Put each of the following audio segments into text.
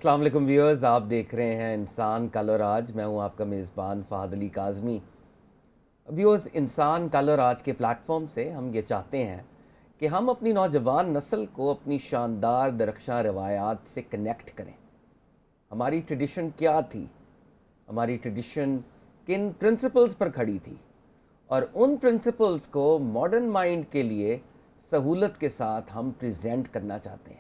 السلام علیکم ویورز، آپ دیکھ رہے ہیں انسان کل اور آج. میں ہوں آپ کا میزبان فہد علی کاظمی. ویورز، انسان کل اور آج کے پلیٹ فارم سے ہم یہ چاہتے ہیں کہ ہم اپنی نوجوان نسل کو اپنی شاندار درخشاں روایات سے کنیکٹ کریں. ہماری ٹریڈیشن کیا تھی، ہماری ٹریڈیشن کن پرنسپلز پر کھڑی تھی، اور ان پرنسپلز کو ماڈرن مائنڈ کے لیے سہولت کے ساتھ ہم پریزنٹ کرنا چاہتے ہیں.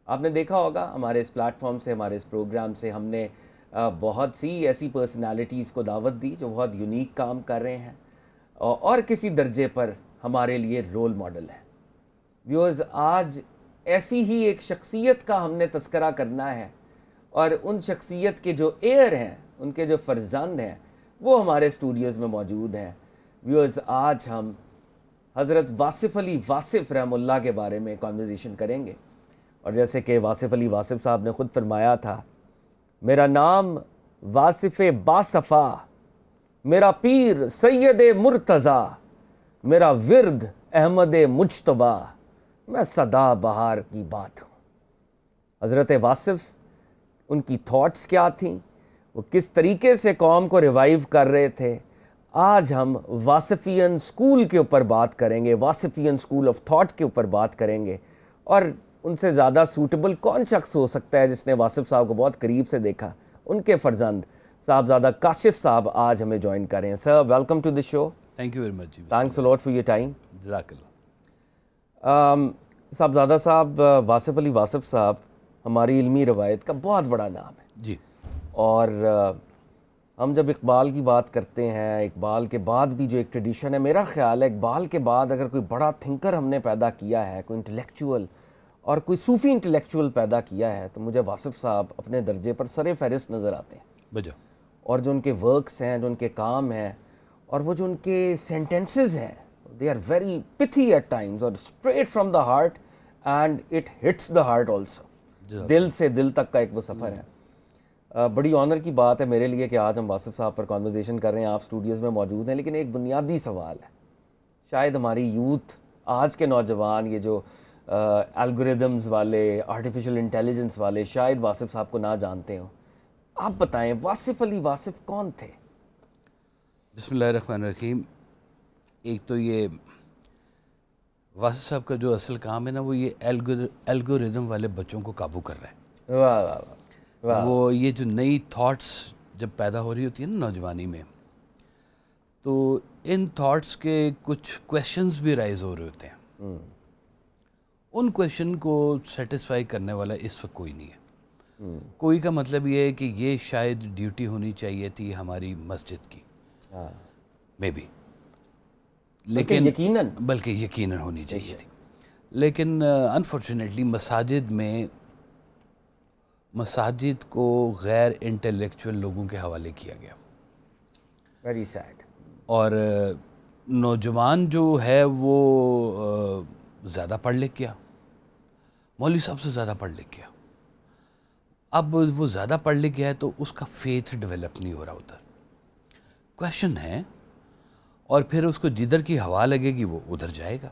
آپ نے دیکھا ہوگا ہمارے اس پلیٹ فارم سے، ہمارے اس پروگرام سے ہم نے بہت سی ایسی پرسنالٹیز کو دعوت دی جو بہت یونیک کام کر رہے ہیں اور کسی درجے پر ہمارے لیے رول ماڈل ہیں. ویورز، آج ایسی ہی ایک شخصیت کا ہم نے تذکرہ کرنا ہے، اور ان شخصیت کے جو ایئر ہیں، ان کے جو فرزند ہیں، وہ ہمارے اسٹوڈیوز میں موجود ہیں. ویورز، آج ہم حضرت واصف علی واصف رحمہ اللہ کے بارے میں کانورزیشن کریں گے. اور جیسے کہ واصف علی واصف صاحب نے خود فرمایا تھا، میرا نام واصف باصفا، میرا پیر سید مرتضیٰ، میرا ورد احمد مجتبیٰ، میں سدا بہار کی بات ہوں. حضرت واصف، ان کی تھاٹس کیا تھیں، وہ کس طریقے سے قوم کو ریوائیو کر رہے تھے، آج ہم واصفین سکول کے اوپر بات کریں گے، واصفین سکول آف تھاٹ کے اوپر بات کریں گے. اور ان سے زیادہ سوٹیبل کون شخص ہو سکتا ہے جس نے واصف صاحب کو بہت قریب سے دیکھا. ان کے فرزند صاحبزادہ کاشف صاحب آج ہمیں جوائن کر رہے ہیں. Sir, welcome to the show. Thank you very much. Thanks a lot for your time. جزاک اللہ. صاحبزادہ صاحب، واصف علی واصف صاحب ہماری علمی روایت کا بہت بڑا نام ہے جی. اور ہم جب اقبال کی بات کرتے ہیں، اقبال کے بعد بھی جو ایک ٹریڈیشن ہے، میرا خیال ہے اقبال کے بعد اگر کوئی بڑا تھنکر ہم نے پیدا کیا ہے، کوئی انٹلیکچوئل اور کوئی صوفی انٹلیکچوئل پیدا کیا ہے، تو مجھے واصف صاحب اپنے درجے پر سر فہرست نظر آتے ہیں. بجا. اور جو ان کے ورکس ہیں، جو ان کے کام ہیں، اور وہ جو ان کے سینٹنسز ہیں، they are very pithy at times اور straight from the heart, and it hits the heart also. دل سے دل تک کا ایک وہ سفر ہے. بڑی آنر کی بات ہے میرے لیے کہ آج ہم واصف صاحب پر کانورزیشن کر رہے ہیں، آپ اسٹوڈیوز میں موجود ہیں. لیکن ایک بنیادی سوال ہے، شاید ہماری یوتھ، آج کے نوجوان، یہ جو الگوریدمز والے، آرٹیفیشل انٹیلیجنس والے، شاید واصف صاحب کو نہ جانتے ہوں. آپ بتائیں واصف علی واصف کون تھے؟ بسم اللہ الرحمن الرحیم. ایک تو یہ واصف صاحب کا جو اصل کام ہے نا، وہ یہ الگوریدم والے بچوں کو قابو کر رہا ہے. واہ واہ واہ. وہ یہ جو نئی تھاٹس جب پیدا ہو رہی ہوتی ہیں نا نوجوانی میں، تو ان تھاٹس کے کچھ کویشچنز بھی رائز ہو رہے ہوتے ہیں. ان کویشچن کو سیٹسفائی کرنے والا اس وقت کوئی نہیں ہے. کوئی کا مطلب یہ ہے کہ یہ شاید ڈیوٹی ہونی چاہیے تھی ہماری مسجد کی، مے بی، لیکن یقیناً ہونی چاہیے تھی. لیکن انفارچونیٹلی مساجد کو غیر انٹلیکچوئل لوگوں کے حوالے کیا گیا. Very sad. اور نوجوان جو ہے وہ زیادہ پڑھ لکھ گیا، مولوی صاحب سے زیادہ پڑھ لکھ گیا. اب وہ زیادہ پڑھ لکھ گیا ہے تو اس کا فیتھ ڈیولپ نہیں ہو رہا ادھر. کویشچن ہے، اور پھر اس کو جدھر کی ہوا لگے گی وہ ادھر جائے گا.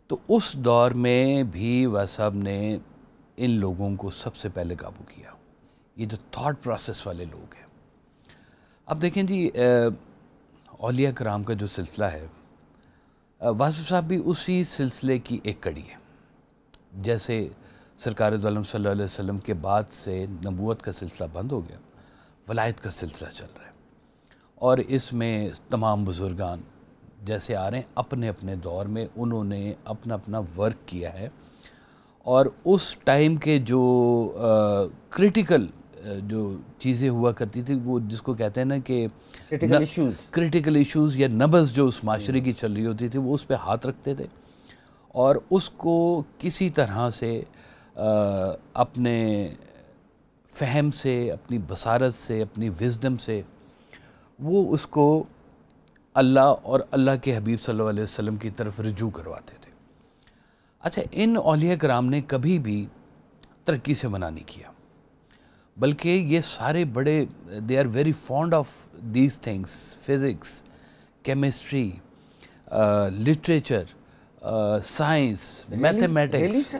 تو اس دور میں بھی صاحب نے ان لوگوں کو سب سے پہلے قابو کیا، یہ جو تھاٹ پروسیس والے لوگ ہیں. اب دیکھیں جی، اولیاء کرام کا جو سلسلہ ہے، واصف صاحب بھی اسی سلسلے کی ایک کڑی ہے. جیسے سرکار دو عالم صلی اللہ علیہ وسلم کے بعد سے نبوت کا سلسلہ بند ہو گیا، ولایت کا سلسلہ چل رہا ہے. اور اس میں تمام بزرگان جیسے آ رہے ہیں اپنے اپنے دور میں، انہوں نے اپنا اپنا ورک کیا ہے. اور اس ٹائم کے جو کریٹیکل جو چیزیں ہوا کرتی تھی، وہ جس کو کہتے ہیں نا کہ کریٹیکل ایشوز یا نبض جو اس معاشرے کی چل رہی ہوتی تھی، وہ اس پہ ہاتھ رکھتے تھے اور اس کو کسی طرح سے اپنے فہم سے، اپنی بصارت سے، اپنی وزڈم سے وہ اس کو اللہ اور اللہ کے حبیب صلی اللہ علیہ وسلم کی طرف رجوع کرواتے تھے. اچھا، ان اولیاء کرام نے کبھی بھی ترقی سے منع نہیں کیا، بلکہ یہ سارے بڑے they are very fond of these things, physics, chemistry, literature, science mathematics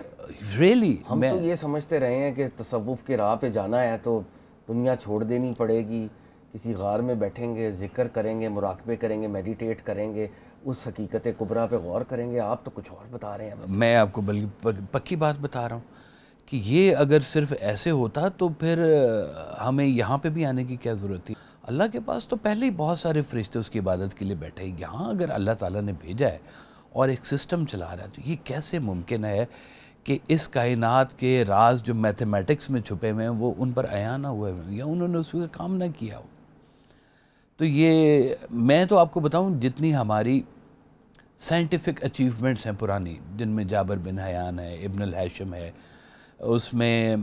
really ہم تو یہ سمجھتے رہے ہیں کہ تصوف کے راہ پہ جانا ہے تو دنیا چھوڑ دینی پڑے گی, کسی غار میں بیٹھیں گے, ذکر کریں گے, مراقبے کریں گے, میڈیٹیٹ کریں گے, اس حقیقت کبریٰ پہ غور کریں گے. آپ تو کچھ اور بتا رہے ہیں. میں آپ کو بلکہ پکی بات بتا رہا ہوں کہ یہ اگر صرف ایسے ہوتا تو پھر ہمیں یہاں پہ بھی آنے کی کیا ضرورت تھی. اللہ کے پاس تو پہلے ہی بہت سارے فرشتے اس کی عبادت کے لیے بیٹھے ہیں. یہاں اگر اللہ تعالیٰ نے بھیجا ہے اور ایک سسٹم چلا رہا ہے تو یہ کیسے ممکن ہے کہ اس کائنات کے راز جو میتھمیٹکس میں چھپے ہوئے ہیں وہ ان پر عیاں نہ ہوئے ہوئے یا انہوں نے اس پر کام نہ کیا ہو. تو یہ میں تو آپ کو بتاؤں جتنی ہماری سائنٹیفک اچیومنٹس ہیں پرانی, جن میں جابر بن حیان ہے, ابن الہیثم ہے, اس میں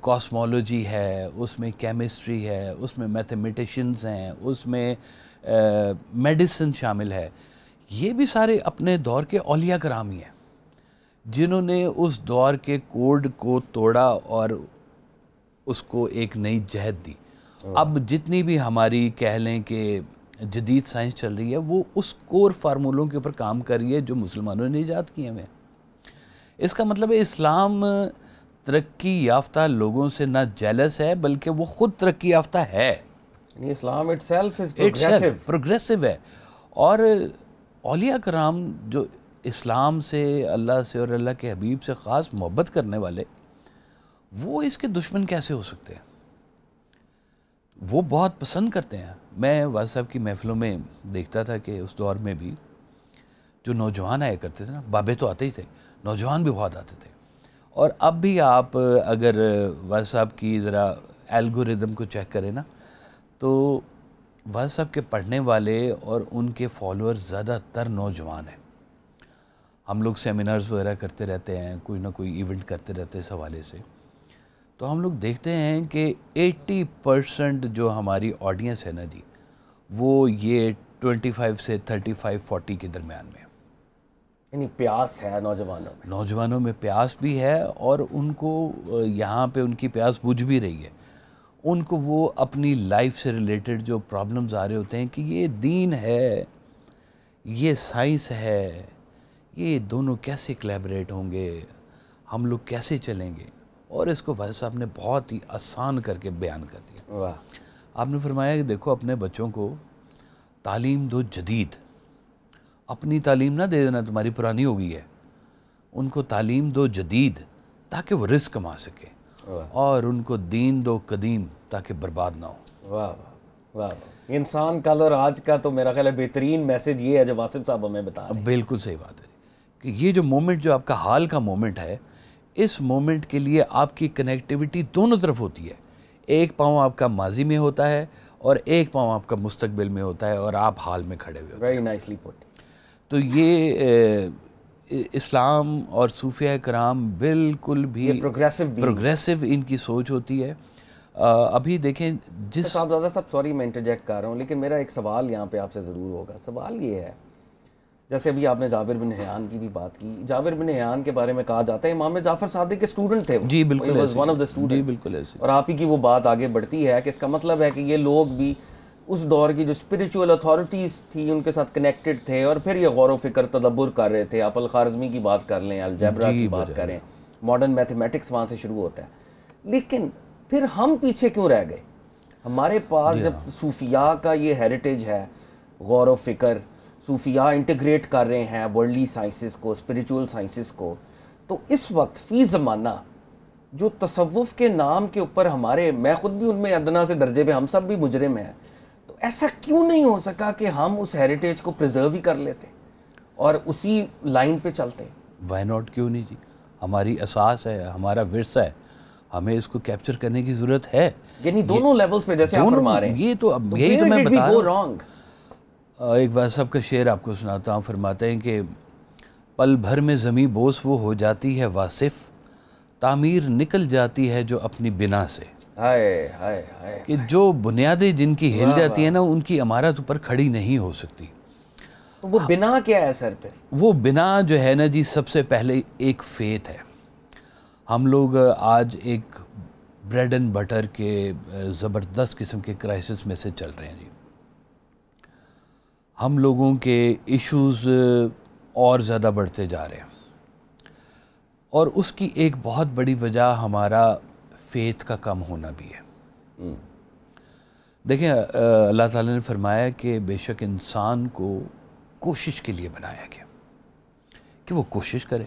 کاسمولوجی ہے, اس میں کیمسٹری ہے, اس میں میتھمیٹیشنز ہیں, اس میں میڈیسن شامل ہے. یہ بھی سارے اپنے دور کے اولیاء کرام ہی ہیں جنہوں نے اس دور کے کوڈ کو توڑا اور اس کو ایک نئی جہت دی. اب جتنی بھی ہماری کہہ لیں کہ جدید سائنس چل رہی ہے وہ اس کور فارمولوں کے اوپر کام کر رہی ہے جو مسلمانوں نے ایجاد کیے ہیں. اس کا مطلب ہے اسلام ترقی یافتہ لوگوں سے نہ جیلس ہے بلکہ وہ خود ترقی یافتہ ہے. اسلام itself is پروگریسو ہے. اور اولیاء کرام جو اسلام سے, اللہ سے اور اللہ کے حبیب سے خاص محبت کرنے والے, وہ اس کے دشمن کیسے ہو سکتے ہیں؟ وہ بہت پسند کرتے ہیں. میں واضح صاحب کی محفلوں میں دیکھتا تھا کہ اس دور میں بھی جو نوجوان آیا کرتے تھے نا, بابے تو آتے ہی تھے, نوجوان بھی بہت آتے تھے. اور اب بھی آپ اگر واضح صاحب کی ذرا الگوریدم کو چیک کریں نا تو واضح صاحب کے پڑھنے والے اور ان کے فالوور زیادہ تر نوجوان ہیں. ہم لوگ سیمینارز وغیرہ کرتے رہتے ہیں, کوئی نہ کوئی ایونٹ کرتے رہتے ہیں اس حوالے سے, تو ہم لوگ دیکھتے ہیں کہ 80% جو ہماری آڈینس ہے نا جی, وہ یہ 25 سے 35-40 کے درمیان میں. یعنی پیاس ہے نوجوانوں میں پیاس بھی ہے, اور ان کو یہاں پہ ان کی پیاس بجھ بھی رہی ہے. ان کو وہ اپنی لائف سے ریلیٹڈ جو پرابلمز آ رہے ہوتے ہیں کہ یہ دین ہے, یہ سائنس ہے, یہ دونوں کیسے کلیبریٹ ہوں گے, ہم لوگ کیسے چلیں گے. اور اس کو واضح صاحب نے بہت ہی آسان کر کے بیان کر دیا. آپ نے فرمایا کہ دیکھو اپنے بچوں کو تعلیم دو جدید, اپنی تعلیم نہ دے دینا تمہاری پرانی ہو گئی ہے, ان کو تعلیم دو جدید تاکہ وہ رزق کما سکے, اور ان کو دین دو قدیم تاکہ برباد نہ ہو. واہ واہ. انسان کل اور آج کا تو میرا خیال ہے بہترین میسج یہ ہے جو واصف صاحب ہمیں بتا رہے ہیں. بالکل صحیح بات ہے کہ یہ جو مومنٹ جو آپ کا حال کا مومنٹ ہے, اس مومنٹ کے لیے آپ کی کنیکٹیوٹی دونوں طرف ہوتی ہے. ایک پاؤں آپ کا ماضی میں ہوتا ہے اور ایک پاؤں آپ کا مستقبل میں ہوتا ہے, اور آپ حال میں کھڑے ہوئے ہوتے ہیں. ویری نائسلی پٹ. تو یہ اسلام اور صوفیہ کرام بالکل بھی پروگریسو ان کی سوچ ہوتی ہے. ابھی دیکھیں جس صاحب سوری میں انٹرجیکٹ کر رہا ہوں, لیکن میرا ایک سوال یہاں پہ آپ سے ضرور ہوگا. سوال یہ ہے, جیسے ابھی آپ نے جابر بن حیان کی بھی بات کی, جابر بن حیان کے بارے میں کہا جاتا ہے امام جعفر صادق کے اسٹوڈنٹ تھے. جی بالکل ایسے. اور آپ ہی کی وہ بات آگے بڑھتی ہے کہ اس کا مطلب ہے کہ یہ لوگ بھی اس دور کی جو اسپریچول اتھارٹیز تھی ان کے ساتھ کنیکٹڈ تھے, اور پھر یہ غور و فکر تدبر کر رہے تھے. آپ الخوارزمی کی بات کر لیں, الجبرا کی بات کریں, ماڈرن میتھمیٹکس وہاں سے شروع ہوتا ہے. لیکن پھر ہم پیچھے کیوں رہ گئے؟ ہمارے پاس جب صوفیاء کا یہ ہیریٹیج ہے, غور و فکر, صوفیاء انٹیگریٹ کر رہے ہیں ورلڈلی سائنسز کو, اسپریچول سائنسز کو, تو اس وقت فی زمانہ جو تصوف کے نام کے اوپر ہمارے, میں خود بھی ان میں ادنا سے درجے پہ, ہم سب بھی مجرم ہیں, تو ایسا کیوں نہیں ہو سکا کہ ہم اس ہیریٹیج کو پریزرو ہی کر لیتے اور اسی لائن پہ چلتے؟ وائی ناٹ, کیوں نہیں جی. ہماری اساس ہے, ہمارا ورثہ ہے, ہمیں اس کو کیپچر کرنے کی ضرورت ہے. یعنی دونوں لیولز پہ جیسے آپ فرما رہے ہیں. یہ تو اب یہی تو میں بتا رہا ہوں. ایک واضح صاحب کا شعر آپ کو سناتا ہوں. فرماتے ہیں کہ پل بھر میں زمیں بوس وہ ہو جاتی ہے واصف, تعمیر نکل جاتی ہے جو اپنی بنا سے. کہ جو بنیادیں جن کی ہل جاتی ہیں نا, ان کی عمارت اوپر کھڑی نہیں ہو سکتی. تو وہ بنا کیا ہے سر پہ؟ وہ بنا جو ہے نا جی, سب سے پہلے ایک فیتھ ہے. ہم لوگ آج ایک بریڈ اینڈ بٹر کے زبردست قسم کے کرائسس میں سے چل رہے ہیں جی. ہم لوگوں کے ایشوز اور زیادہ بڑھتے جا رہے ہیں، اور اس کی ایک بہت بڑی وجہ ہمارا فیتھ کا کم ہونا بھی ہے۔ دیکھیں اللہ تعالیٰ نے فرمایا کہ بے شک انسان کو کوشش کے لیے بنایا گیا کہ وہ کوشش کرے،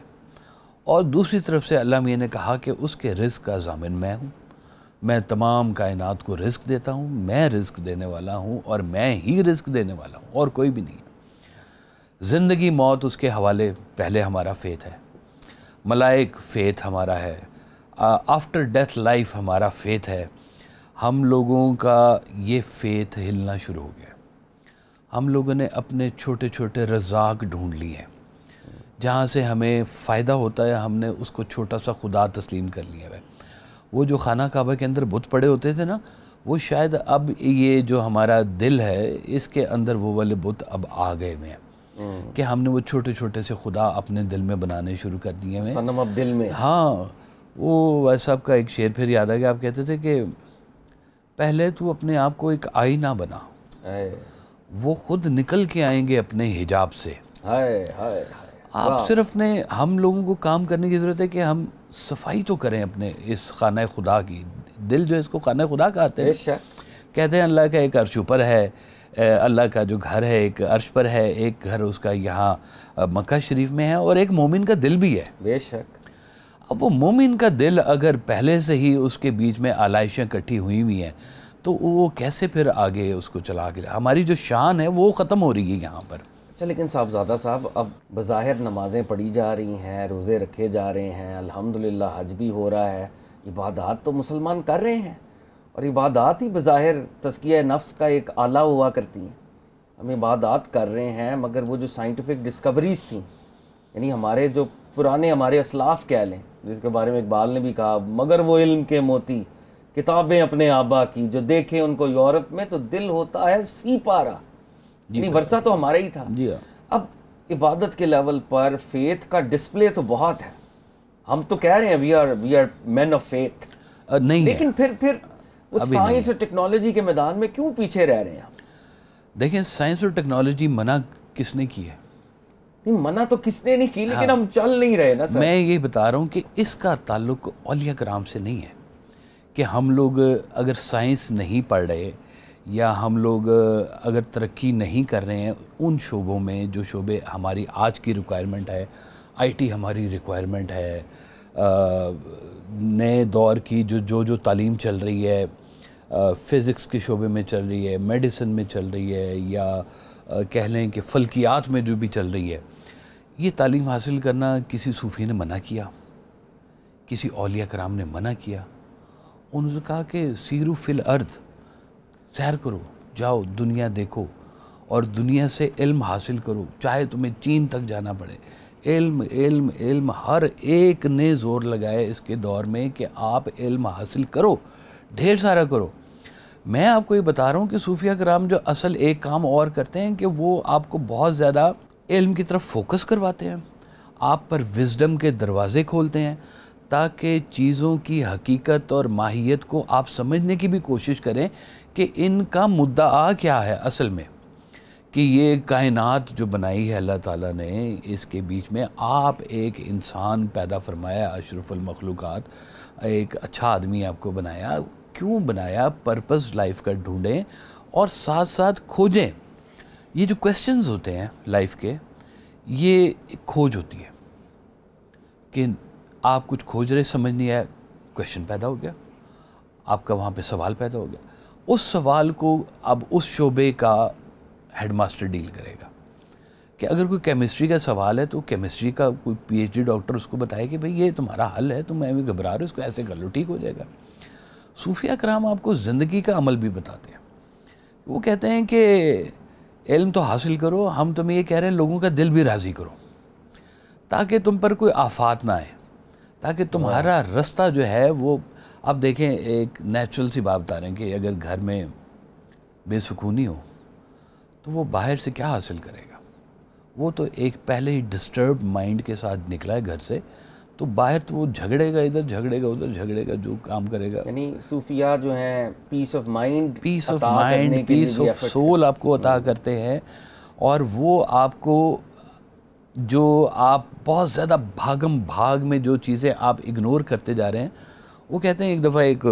اور دوسری طرف سے اللہ میاں نے کہا کہ اس کے رزق کا ضامن میں ہوں، میں تمام کائنات کو رزق دیتا ہوں، میں رزق دینے والا ہوں اور میں ہی رزق دینے والا ہوں اور کوئی بھی نہیں ہے۔ زندگی موت اس کے حوالے پہلے ہمارا فیتھ ہے، ملائک فیتھ ہمارا ہے، آفٹر ڈیتھ لائف ہمارا فیتھ ہے۔ ہم لوگوں کا یہ فیتھ ہلنا شروع ہو گیا، ہم لوگوں نے اپنے چھوٹے چھوٹے رزاق ڈھونڈ لیے ہیں، جہاں سے ہمیں فائدہ ہوتا ہے ہم نے اس کو چھوٹا سا خدا تسلیم کر لیا ہے۔ وہ جو خانہ کعبہ کے اندر بت پڑے ہوتے تھے نا، وہ شاید اب یہ جو ہمارا دل ہے اس کے اندر وہ والے بت اب آ گئے ہوئے ہیں کہ ہم نے وہ چھوٹے چھوٹے سے خدا اپنے دل میں بنانے شروع کر دیے ہیں۔ صنم اب دل میں۔ ہاں، وہ ویسا صاحب کا ایک شعر پھر یاد آ گیا، آپ کہتے تھے کہ پہلے تو اپنے آپ کو ایک آئینہ بنا، وہ خود نکل کے آئیں گے اپنے حجاب سے۔ آپ صرف نے ہم لوگوں کو کام کرنے کی ضرورت ہے کہ ہم صفائی تو کریں اپنے اس خانہ خدا کی۔ دل جو اس کو خانہ خدا کہتے ہیں، کہتے ہیں اللہ کا ایک عرش اوپر ہے، اللہ کا جو گھر ہے ایک عرش پر ہے، ایک گھر اس کا یہاں مکہ شریف میں ہے، اور ایک مومن کا دل بھی ہے۔ بے شک۔ اب وہ مومن کا دل اگر پہلے سے ہی اس کے بیچ میں آلائشیں کٹھی ہوئی ہوئی ہیں تو وہ کیسے پھر آگے اس کو چلا کے، ہماری جو شان ہے وہ ختم ہو رہی ہے یہاں پر۔ اچھا، لیکن صاحبزادہ صاحب اب بظاہر نمازیں پڑھی جا رہی ہیں، روزے رکھے جا رہے ہیں، الحمدللہ حج بھی ہو رہا ہے، عبادات تو مسلمان کر رہے ہیں، اور عبادات ہی بظاہر تزکیہ نفس کا ایک آلہ ہوا کرتی ہیں۔ ہم عبادات کر رہے ہیں، مگر وہ جو سائنٹیفک ڈسکوریز تھیں، یعنی ہمارے جو پرانے ہمارے اسلاف کہہ لیں، جس کے بارے میں اقبال نے بھی کہا، مگر وہ علم کے موتی کتابیں اپنے آبا کی، جو دیکھیں ان کو یورپ میں تو دل ہوتا ہے سی پارا۔ یعنی ورثہ تو ہمارا ہی تھا۔ اب عبادت کے لیول پر فیتھ کا ڈسپلے تو بہت ہے، ہم تو کہہ رہے ہیں we are men of faith, نہیں، لیکن پھر وہ سائنس اور ٹیکنالوجی کے میدان میں کیوں پیچھے رہ رہے ہیں؟ دیکھیں سائنس اور ٹیکنالوجی منع کس نے کی ہے؟ منع تو کس نے نہیں کی، لیکن ہم چل نہیں رہے نا سر۔ میں یہ بتا رہا ہوں کہ اس کا تعلق اولیاء کرام سے نہیں ہے کہ ہم لوگ اگر سائنس نہیں پڑھ رہے یا ہم لوگ اگر ترقی نہیں کر رہے ہیں ان شعبوں میں جو شعبے ہماری آج کی ریکوائرمنٹ ہے، آئی ٹی ہماری ریکوائرمنٹ ہے، نئے دور کی جو تعلیم چل رہی ہے، فزکس کے شعبے میں چل رہی ہے، میڈیسن میں چل رہی ہے، یا کہہ لیں کہ فلکیات میں جو بھی چل رہی ہے، یہ تعلیم حاصل کرنا کسی صوفی نے منع کیا، کسی اولیاء کرام نے منع کیا۔ انہوں نے کہا کہ سیرو فی الارض، سیر کرو، جاؤ دنیا دیکھو اور دنیا سے علم حاصل کرو، چاہے تمہیں چین تک جانا پڑے۔ علم علم علم، ہر ایک نے زور لگایا اس کے دور میں کہ آپ علم حاصل کرو، ڈھیر سارا کرو۔ میں آپ کو یہ بتا رہا ہوں کہ صوفیہ کرام جو اصل ایک کام اور کرتے ہیں کہ وہ آپ کو بہت زیادہ علم کی طرف فوکس کرواتے ہیں، آپ پر وزڈم کے دروازے کھولتے ہیں تاکہ چیزوں کی حقیقت اور ماہیت کو آپ سمجھنے کی بھی کوشش کریں کہ ان کا مدعا کیا ہے اصل میں، کہ یہ کائنات جو بنائی ہے اللہ تعالیٰ نے، اس کے بیچ میں آپ ایک انسان پیدا فرمایا، اشرف المخلوقات، ایک اچھا آدمی آپ کو بنایا۔ کیوں بنایا؟ پرپس لائف کا ڈھونڈیں اور ساتھ ساتھ کھوجیں۔ یہ جو کویسچنز ہوتے ہیں لائف کے، یہ ایک کھوج ہوتی ہے کہ آپ کچھ کھوج رہے، سمجھ نہیں آیا، کویسچن پیدا ہو گیا، آپ کا وہاں پہ سوال پیدا ہو گیا۔ اس سوال کو اب اس شعبے کا ہیڈ ماسٹر ڈیل کرے گا کہ اگر کوئی کیمسٹری کا سوال ہے تو کیمسٹری کا کوئی پی ایچ ڈی ڈاکٹر اس کو بتائے کہ بھئی یہ تمہارا حل ہے، تم ایویں گھبرا رہے ہو، اس کو ایسے کر لو، ٹھیک ہو جائے گا۔ صوفیہ کرام آپ کو زندگی کا عمل بھی بتاتے ہیں۔ وہ کہتے ہیں کہ علم تو حاصل کرو، ہم تمہیں یہ کہہ رہے ہیں لوگوں کا دل بھی راضی کرو تاکہ تم پر کوئی آفات نہ آئے، تاکہ تمہارا رستہ جو ہے وہ، اب دیکھیں ایک نیچرل سی بات بتا رہے ہیں کہ اگر گھر میں بے سکونی ہو تو وہ باہر سے کیا حاصل کرے گا؟ وہ تو ایک پہلے ہی ڈسٹرب مائنڈ کے ساتھ نکلا ہے گھر سے، تو باہر تو وہ جھگڑے گا، ادھر جھگڑے گا، ادھر جھگڑے گا، جو کام کرے گا۔ یعنی صوفیہ جو ہیں peace of mind, peace of mind, peace of soul آپ کو عطا کرتے ہیں، اور وہ آپ کو جو آپ بہت زیادہ بھاگم بھاگ میں جو چیزیں آپ اگنور کرتے جا رہے ہیں. وہ کہتے ہیں ایک دفعہ ایک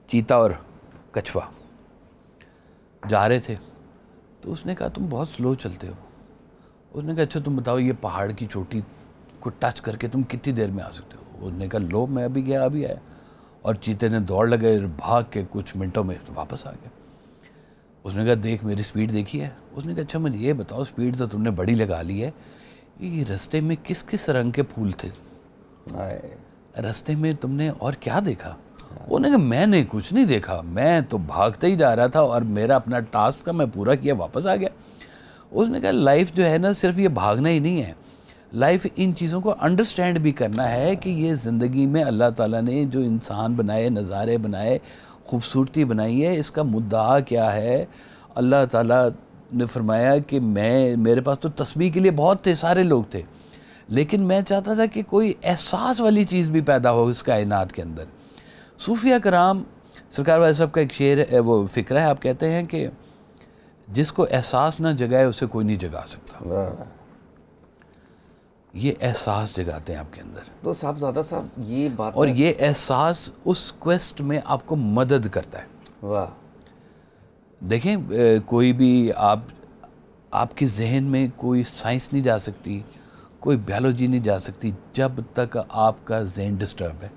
چیتا اور کچھوا جا رہے تھے, تو اس نے کہا تم بہت سلو چلتے ہو. اس نے کہا اچھا تم بتاؤ یہ پہاڑ کی چوٹی کو ٹچ کر کے تم کتنی دیر میں آ سکتے ہو. اس نے کہا لو میں ابھی گیا ابھی آیا. اور چیتے نے دوڑ لگائے, بھاگ کے کچھ منٹوں میں واپس آ گیا. اس نے کہا دیکھ میری سپیڈ دیکھی ہے. اس نے کہا اچھا مجھے یہ بتاؤ سپیڈ تو تم نے بڑی لگا لی ہے, یہ رستے میں کس کس رنگ کے پھول تھے, رستے میں تم نے اور کیا دیکھا؟ انہوں نے کہا میں نے کچھ نہیں دیکھا, میں تو بھاگتے ہی جا رہا تھا اور میرا اپنا ٹاسک کا میں پورا کیا واپس آ گیا. اس نے کہا لائف جو ہے نا صرف یہ بھاگنا ہی نہیں ہے, لائف ان چیزوں کو انڈرسٹینڈ بھی کرنا ہے کہ یہ زندگی میں اللہ تعالیٰ نے جو انسان بنائے, نظارے بنائے, خوبصورتی بنائی ہے, اس کا مدعا کیا ہے. اللہ تعالیٰ نے فرمایا کہ میرے پاس تو تسبیح کے لیے بہت تھے, سارے لوگ تھے, لیکن میں چاہتا تھا کہ کوئی احساس والی چیز بھی پیدا ہو اس کائنات کے اندر. صوفیہ کرام سرکار والے صاحب کا ایک شعر ہے, وہ فکرہ ہے, آپ کہتے ہیں کہ جس کو احساس نہ جگائے اسے کوئی نہیں جگا سکتا. یہ احساس جگاتے ہیں آپ کے اندر. تو صاحبزادہ صاحب یہ بات, اور یہ احساس اس کویسٹ میں آپ کو مدد کرتا ہے. واہ. دیکھیں کوئی بھی آپ کے ذہن میں کوئی سائنس نہیں جا سکتی, کوئی بیالوجی نہیں جا سکتی جب تک آپ کا ذہن ڈسٹرب ہے.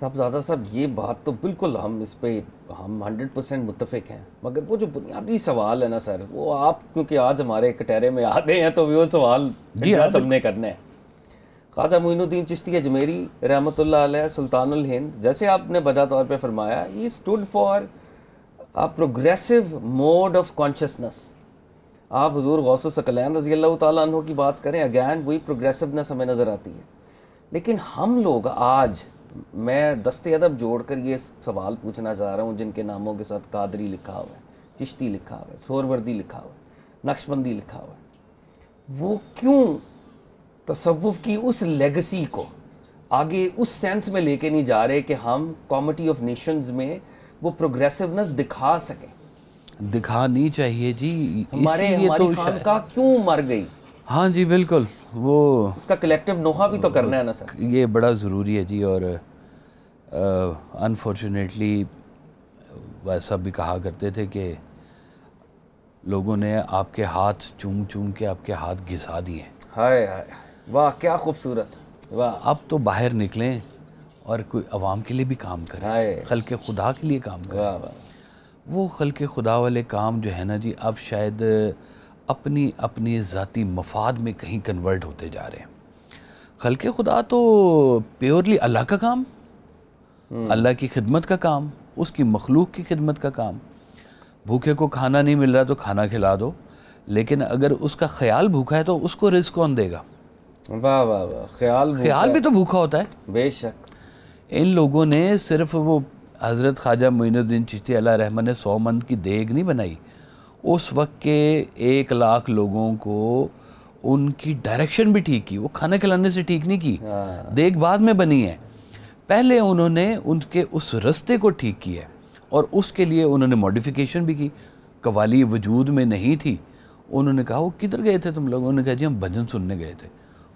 صاحبزادہ صاحب یہ بات تو بالکل ہم اس پہ ہم 100% متفق ہیں, مگر وہ جو بنیادی سوال ہے نا سر, وہ آپ کیونکہ آج ہمارے کٹہرے میں آ گئے ہیں تو وہ سوال سب نے کرنا ہے. خواجہ معین الدین چشتی اجمیری رحمۃ اللہ علیہ سلطان الہند, جیسے آپ نے بجا طور پہ فرمایا, he stood for progressive mode of consciousness. آپ حضور غوث الثقلین رضی اللہ تعالیٰ عنہ کی بات کریں, اگین وہی پروگریسونیس ہمیں نظر آتی ہے. لیکن ہم لوگ آج, میں دست ادب جوڑ کر یہ سوال پوچھنا چاہ رہا ہوں جن کے ناموں کے ساتھ قادری لکھا ہوا ہے, چشتی لکھا ہوا ہے, سہروردی لکھا ہوا ہے, نقشبندی لکھا ہوا ہے, وہ کیوں تصوف کی اس لیگسی کو آگے اس سینس میں لے کے نہیں جا رہے کہ ہم کامیٹی آف نیشنز میں وہ پروگریسونیس دکھا سکیں؟ دکھانی چاہیے جی, ہماری خانقاہ کیوں مر گئی؟ ہاں جی بالکل, وہ اس کا کلیکٹیو نوحہ بھی تو کرنا ہے نا سر. یہ بڑا ضروری ہے جی. اور انفارچونیٹلی ویسا بھی کہا کرتے تھے کہ لوگوں نے آپ کے ہاتھ چوم چوم کے آپ کے ہاتھ گھسا دیے. ہائے ہائے, واہ کیا خوبصورت, واہ. اب تو باہر نکلیں اور کوئی عوام کے لیے بھی کام کریں, خلق خدا کے لیے کام کریں. واہ واہ. وہ خلق خدا والے کام جو ہے نا جی, اب شاید اپنی ذاتی مفاد میں کہیں کنورٹ ہوتے جا رہے ہیں. خلق خدا تو پیورلی اللہ کا کام, اللہ کی خدمت کا کام, اس کی مخلوق کی خدمت کا کام. بھوکے کو کھانا نہیں مل رہا تو کھانا کھلا دو, لیکن اگر اس کا خیال بھوکا ہے تو اس کو رزق کون دے گا؟ واہ واہ واہ. خیال بھی تو بھوکا ہوتا ہے. بے شک. ان لوگوں نے صرف وہ حضرت خواجہ معین الدین چشتی علیہ رحمہ نے 100 من کی دیگ نہیں بنائی, اس وقت کے 1 لاکھ لوگوں کو ان کی ڈائریکشن بھی ٹھیک کی. وہ کھانا کھلانے سے ٹھیک نہیں کی, دیگ بعد میں بنی ہے. پہلے انہوں نے ان کے اس رستے کو ٹھیک کیا ہے, اور اس کے لیے انہوں نے ماڈیفیکیشن بھی کی. قوالی وجود میں نہیں تھی. انہوں نے کہا وہ کدھر گئے تھے تم لوگ؟ انہوں نے کہا جی ہم بھجن سننے گئے تھے.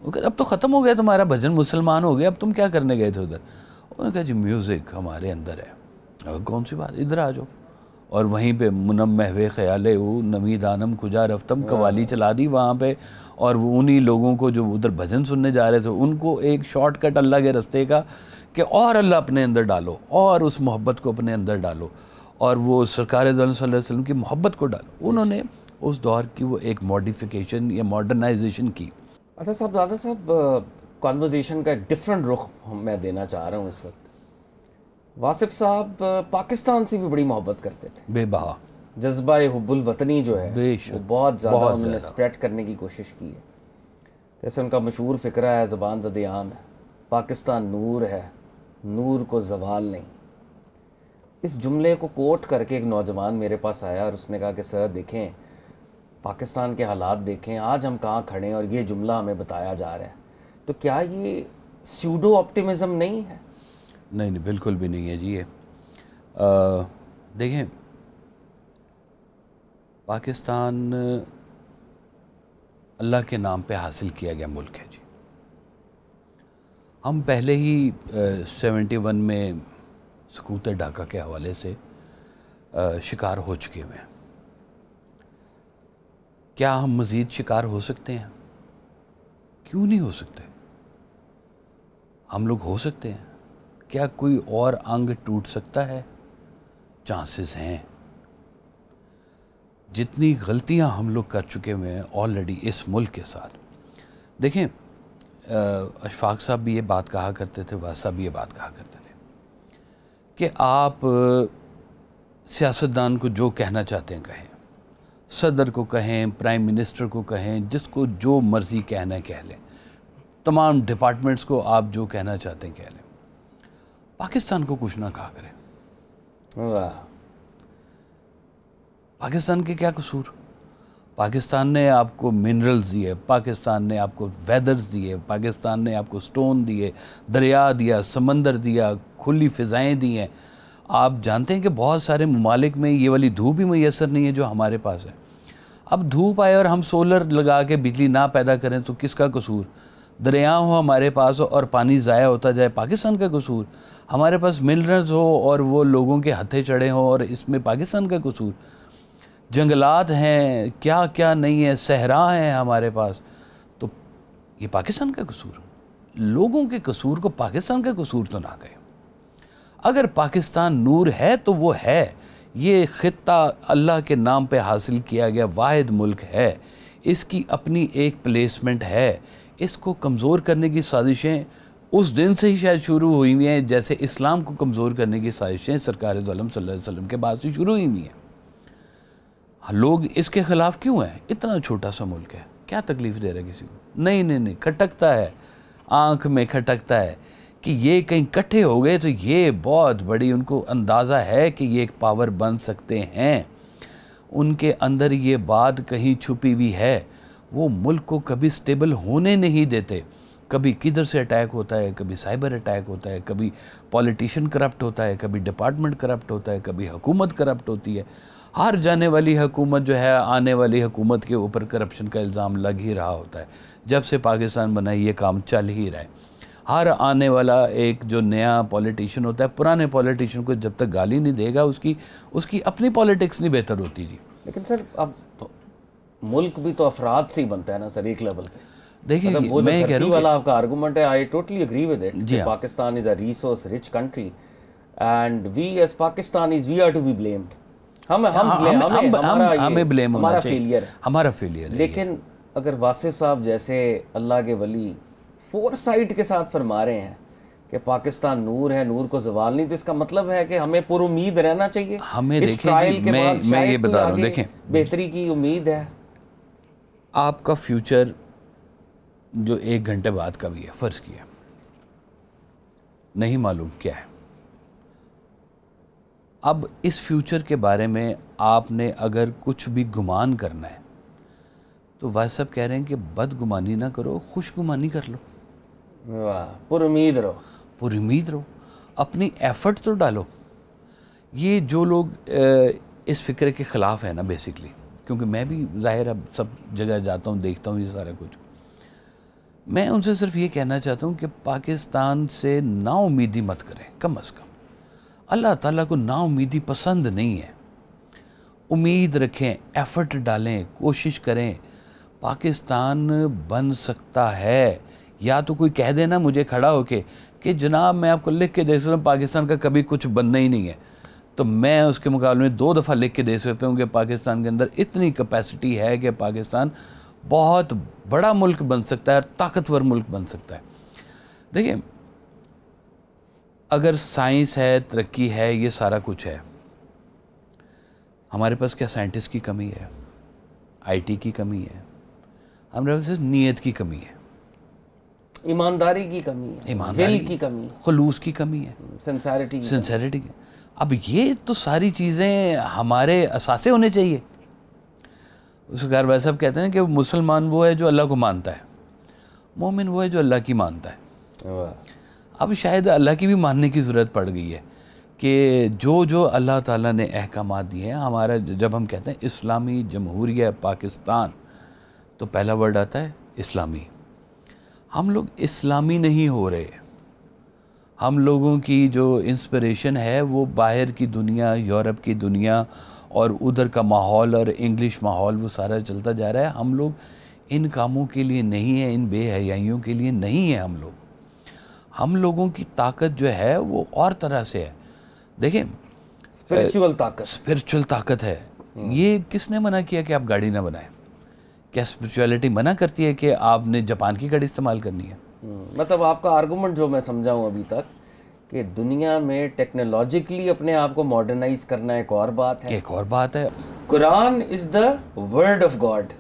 وہ کہا اب تو ختم ہو گیا تمہارا بھجن, مسلمان ہو گیا, اب تم کیا کرنے گئے تھے ادھر؟ انہوں نے کہا جی میوزک ہمارے اندر ہے. کون سی بات, ادھر آ جاؤ. اور وہیں پہ منم محوے خیالے او نمی دانم کجا رفتم قوالی چلا دی وہاں پہ. اور وہ انہی لوگوں کو جو ادھر بھجن سننے جا رہے تھے ان کو ایک شارٹ کٹ اللہ کے رستے کا کہ اور اللہ اپنے اندر ڈالو, اور اس محبت کو اپنے اندر ڈالو, اور وہ سرکار دو عالم صلی اللہ علیہ وسلم کی محبت کو ڈالو. انہوں نے اس دور کی وہ ایک ماڈیفیکیشن یا ماڈرنائزیشن کی. اچھا صاحب صاحب, کانورزیشن کا ایک ڈفرنٹ رخ میں دینا چاہ رہا ہوں اس وقت. واصف صاحب پاکستان سے بھی بڑی محبت کرتے تھے, بے بہا جذبہ حب الوطنی جو ہے وہ بہت زیادہ انہوں نے اسپریڈ کرنے کی کوشش کی ہے. جیسے ان کا مشہور فقرہ ہے, زبان زد عام ہے, پاکستان نور ہے, نور کو زوال نہیں. اس جملے کو کوٹ کر کے ایک نوجوان میرے پاس آیا اور اس نے کہا کہ سر دیکھیں پاکستان کے حالات دیکھیں, آج ہم کہاں کھڑے ہیں اور یہ جملہ ہمیں بتایا جا رہا ہے, تو کیا یہ سیوڈو آپٹیمزم نہیں ہے؟ نہیں نہیں بالکل بھی نہیں ہے جی. یہ دیکھیں پاکستان اللہ کے نام پہ حاصل کیا گیا ملک ہے جی. ہم پہلے ہی 71 میں سقوط ڈھاکہ کے حوالے سے شکار ہو چکے ہوئے ہیں. کیا ہم مزید شکار ہو سکتے ہیں؟ کیوں نہیں ہو سکتے؟ ہم لوگ ہو سکتے ہیں. کیا کوئی اور انگ ٹوٹ سکتا ہے؟ چانسز ہیں. جتنی غلطیاں ہم لوگ کر چکے ہوئے ہیں آلریڈی اس ملک کے ساتھ. دیکھیں اشفاق صاحب بھی یہ بات کہا کرتے تھے، واس صاحب بھی یہ بات کہا کرتے تھے کہ آپ سیاستدان کو جو کہنا چاہتے ہیں کہیں، صدر کو کہیں، پرائم منسٹر کو کہیں، جس کو جو مرضی کہنا ہے کہہ لیں، تمام ڈپارٹمنٹس کو آپ جو کہنا چاہتے ہیں کہہ لیں، پاکستان کو کچھ نہ کہا کریں. واہ. پاکستان کے کیا قصور؟ پاکستان نے آپ کو منرلز دیے، پاکستان نے آپ کو ویدرز دیے، پاکستان نے آپ کو سٹون دیے، دریا دیا، سمندر دیا، کھلی فضائیں دی ہیں. آپ جانتے ہیں کہ بہت سارے ممالک میں یہ والی دھوپ بھی میسر نہیں ہے جو ہمارے پاس ہے. اب دھوپ آئے اور ہم سولر لگا کے بجلی نہ پیدا کریں تو کس کا قصور؟ دریا ہو ہمارے پاس اور پانی ضائع ہوتا جائے، پاکستان کا قصور؟ ہمارے پاس منرلز ہو اور وہ لوگوں کے ہتھے چڑھے ہوں اور اس میں پاکستان کا قصور؟ جنگلات ہیں، کیا کیا نہیں ہے، صحرا ہیں ہمارے پاس، تو یہ پاکستان کا قصور؟ لوگوں کے قصور کو پاکستان کا قصور تو نہ کہیں. اگر پاکستان نور ہے تو وہ ہے. یہ خطہ اللہ کے نام پہ حاصل کیا گیا واحد ملک ہے. اس کی اپنی ایک پلیسمنٹ ہے. اس کو کمزور کرنے کی سازشیں اس دن سے ہی شاید شروع ہوئی ہوئی ہیں جیسے اسلام کو کمزور کرنے کی سازشیں سرکار دو عالم صلی اللہ علیہ وسلم کے بعد سے شروع ہوئی ہوئی ہیں. لوگ اس کے خلاف کیوں ہیں؟ اتنا چھوٹا سا ملک ہے، کیا تکلیف دے رہا ہے کسی کو؟ نہیں کھٹکتا ہے، آنکھ میں کھٹکتا ہے کہ یہ کہیں کٹھے ہو گئے تو یہ بہت بڑی، ان کو اندازہ ہے کہ یہ ایک پاور بن سکتے ہیں. ان کے اندر یہ بات کہیں چھپی ہوئی ہے. وہ ملک کو کبھی سٹیبل ہونے نہیں دیتے. کبھی کدھر سے اٹیک ہوتا ہے، کبھی سائبر اٹیک ہوتا ہے، کبھی پولیٹیشین کرپٹ ہوتا ہے، کبھی ڈپارٹمنٹ کرپٹ ہوتا ہے، کبھی حکومت کرپٹ ہوتی ہے. ہر جانے والی حکومت جو ہے آنے والی حکومت کے اوپر کرپشن کا الزام لگ ہی رہا ہوتا ہے. جب سے پاکستان بنا یہ کام چل ہی رہا ہے. ہر آنے والا ایک جو نیا پولیٹیشین ہوتا ہے پرانے پولیٹیشین کو جب تک گالی نہیں دے گا اس کی اپنی پولیٹکس نہیں بہتر ہوتی جی. لیکن سر اب ملک بھی تو افراد سے ہی بنتا ہے نا سر ایک لیول پہ. دیکھیں وہ میں کہہ رہا ہوں والا آپ کا آرگومنٹ ہے، I totally agree with it. Pakistan is a resource rich country and we as Pakistanis we are to be blamed. ہمیں بلیم ہونا چاہیے، ہمارا فیلئر ہے. لیکن اگر واصف صاحب جیسے اللہ کے ولی فور سائٹ کے ساتھ فرما رہے ہیں کہ پاکستان نور ہے، نور کو زوال نہیں، تو اس کا مطلب ہے کہ ہمیں پر امید رہنا چاہیے. ہمیں دیکھیں میں یہ بتا رہا ہوں، دیکھیں بہتری کی امید ہے. آپ کا فیوچر جو 1 گھنٹے بعد کا بھی ہے، فرض کیا نہیں معلوم کیا ہے. اب اس فیوچر کے بارے میں آپ نے اگر کچھ بھی گمان کرنا ہے تو وائس صاحب کہہ رہے ہیں کہ بدگمانی نہ کرو، خوش گمانی کر لو. پر امید رہو، پر امید رہو، اپنی ایفرٹ تو ڈالو. یہ جو لوگ اس فکر کے خلاف ہیں نا بیسکلی، کیونکہ میں بھی ظاہر اب سب جگہ جاتا ہوں، دیکھتا ہوں یہ سارا کچھ، میں ان سے صرف یہ کہنا چاہتا ہوں کہ پاکستان سے نا امیدی مت کریں. کم از کم اللہ تعالیٰ کو نا امیدی پسند نہیں ہے. امید رکھیں، ایفرٹ ڈالیں، کوشش کریں. پاکستان بن سکتا ہے. یا تو کوئی کہہ دینا مجھے کھڑا ہو کے کہ جناب میں آپ کو لکھ کے دے سکتا ہوں پاکستان کا کبھی کچھ بننا ہی نہیں ہے، تو میں اس کے مقابلے میں 2 دفعہ لکھ کے دے سکتا ہوں کہ پاکستان کے اندر اتنی کیپیسٹی ہے کہ پاکستان بہت بڑا ملک بن سکتا ہے اور طاقتور ملک بن سکتا ہے. دیکھیں اگر سائنس ہے، ترقی ہے، یہ سارا کچھ ہے، ہمارے پاس کیا سائنٹسٹ کی کمی ہے؟ آئی ٹی کی کمی ہے؟ ہمارے پاس نیت کی کمی ہے، ایمانداری کی کمی ہے، دل کی کمی ہے، خلوص کی کمی ہے، سنسیریٹی کی. اب یہ تو ساری چیزیں ہمارے اثاثے ہونے چاہیے. اس کا ویسے صاحب کہتے ہیں کہ مسلمان وہ ہے جو اللہ کو مانتا ہے، مومن وہ ہے جو اللہ کی مانتا ہے. اب شاید اللہ کی بھی ماننے کی ضرورت پڑ گئی ہے کہ جو اللہ تعالیٰ نے احکامات دیے ہیں. ہمارا جب ہم کہتے ہیں اسلامی جمہوریہ پاکستان، تو پہلا ورڈ آتا ہے اسلامی. ہم لوگ اسلامی نہیں ہو رہے. ہم لوگوں کی جو انسپریشن ہے وہ باہر کی دنیا, یورپ کی دنیا اور ادھر کا ماحول اور انگلش ماحول وہ سارا چلتا جا رہا ہے. ہم لوگ ان کاموں کے لیے نہیں ہیں, ان بے حیائیوں کے لیے نہیں ہیں. ہم لوگوں کی طاقت جو ہے وہ اور طرح سے ہے. دیکھیں اسپرچول طاقت ہے. یہ کس نے منع کیا کہ آپ گاڑی نہ بنائیں؟ کیا اسپرچولیٹی منع کرتی ہے کہ آپ نے جاپان کی گاڑی استعمال کرنی ہے؟ مطلب آپ کا آرگومنٹ جو میں سمجھا ہوں ابھی تک کہ دنیا میں ٹیکنالوجیکلی اپنے آپ کو ماڈرنائز کرنا ایک اور بات ہے. ایک اور بات ہے. Quran is the word of God.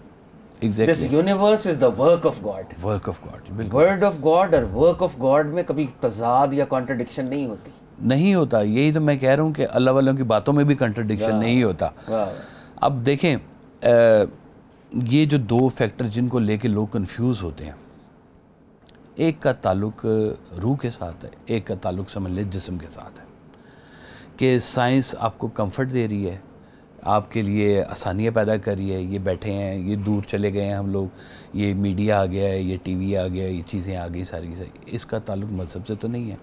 This universe is the work of God. Work of God. Word of God اور work of God میں کبھی تضاد یا contradiction نہیں ہوتی. نہیں ہوتا. یہی تو میں کہہ رہا ہوں کہ اللہ والوں کی باتوں میں بھی کنٹرڈکشن نہیں ہوتا. اب دیکھیں یہ جو دو فیکٹر جن کو لے کے لوگ کنفیوز ہوتے ہیں, ایک کا تعلق روح کے ساتھ ہے, ایک کا تعلق سمجھ لے جسم کے ساتھ ہے. کہ سائنس آپ کو کمفرٹ دے رہی ہے, آپ کے لیے آسانیاں پیدا کر رہی ہے, یہ بیٹھے ہیں, یہ دور چلے گئے ہیں ہم لوگ, یہ میڈیا آ گیا ہے, یہ ٹی وی آ گیا ہے, یہ چیزیں آ گئی ساری. اس کا تعلق مذہب سے تو نہیں ہے.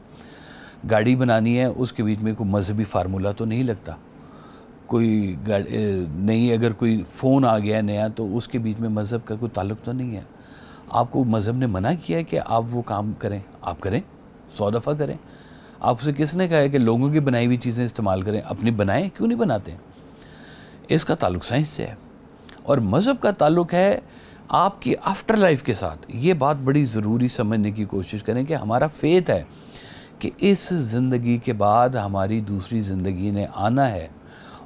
گاڑی بنانی ہے, اس کے بیچ میں کوئی مذہبی فارمولہ تو نہیں لگتا. کوئی نہیں, اگر کوئی فون آ گیا ہے نیا تو اس کے بیچ میں مذہب کا کوئی تعلق تو نہیں ہے. آپ کو مذہب نے منع کیا ہے کہ آپ وہ کام کریں, آپ کریں, 100 دفعہ کریں. آپ سے کس نے کہا ہے کہ لوگوں کی بنائی ہوئی چیزیں استعمال کریں؟ اپنی بنائیں, کیوں نہیں بناتے؟ اس کا تعلق سائنس سے ہے. اور مذہب کا تعلق ہے آپ کی آفٹر لائف کے ساتھ. یہ بات بڑی ضروری سمجھنے کی کوشش کریں کہ ہمارا فیتھ ہے کہ اس زندگی کے بعد ہماری دوسری زندگی نے آنا ہے,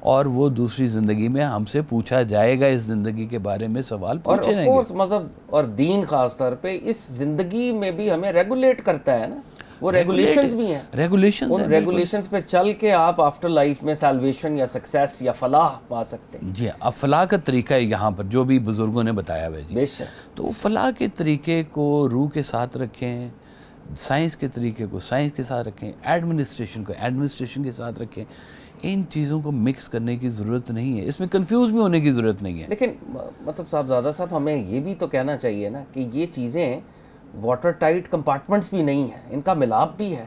اور وہ دوسری زندگی میں ہم سے پوچھا جائے گا. اس زندگی کے بارے میں سوال پوچھے جائیں گے. اور مذہب اور دین خاص طور پہ اس زندگی میں بھی ہمیں ریگولیٹ کرتا ہے نا. وہ ریگولیشنز بھی ہیں. ان ریگولیشنز پہ چل کے آپ آفٹر لائف میں سیلویشن یا سکسیس یا فلاح پا سکتے ہیں. جی, اب فلاح کا طریقہ ہے یہاں پر جو بھی بزرگوں نے بتایا ہے جی. بے شک. تو فلاح کے طریقے کو روح کے ساتھ رکھیں, سائنس کے طریقے کو سائنس کے ساتھ رکھیں, ایڈمنسٹریشن کو ایڈمنسٹریشن کے ساتھ رکھیں. ان چیزوں کو مکس کرنے کی ضرورت نہیں ہے, اس میں کنفیوز بھی ہونے کی ضرورت نہیں ہے. لیکن مطلب صاحبزادہ صاحب ہمیں یہ بھی تو کہنا چاہیے نا کہ یہ چیزیں واٹر ٹائٹ کمپارٹمنٹس بھی نہیں ہیں, ان کا ملاپ بھی ہے.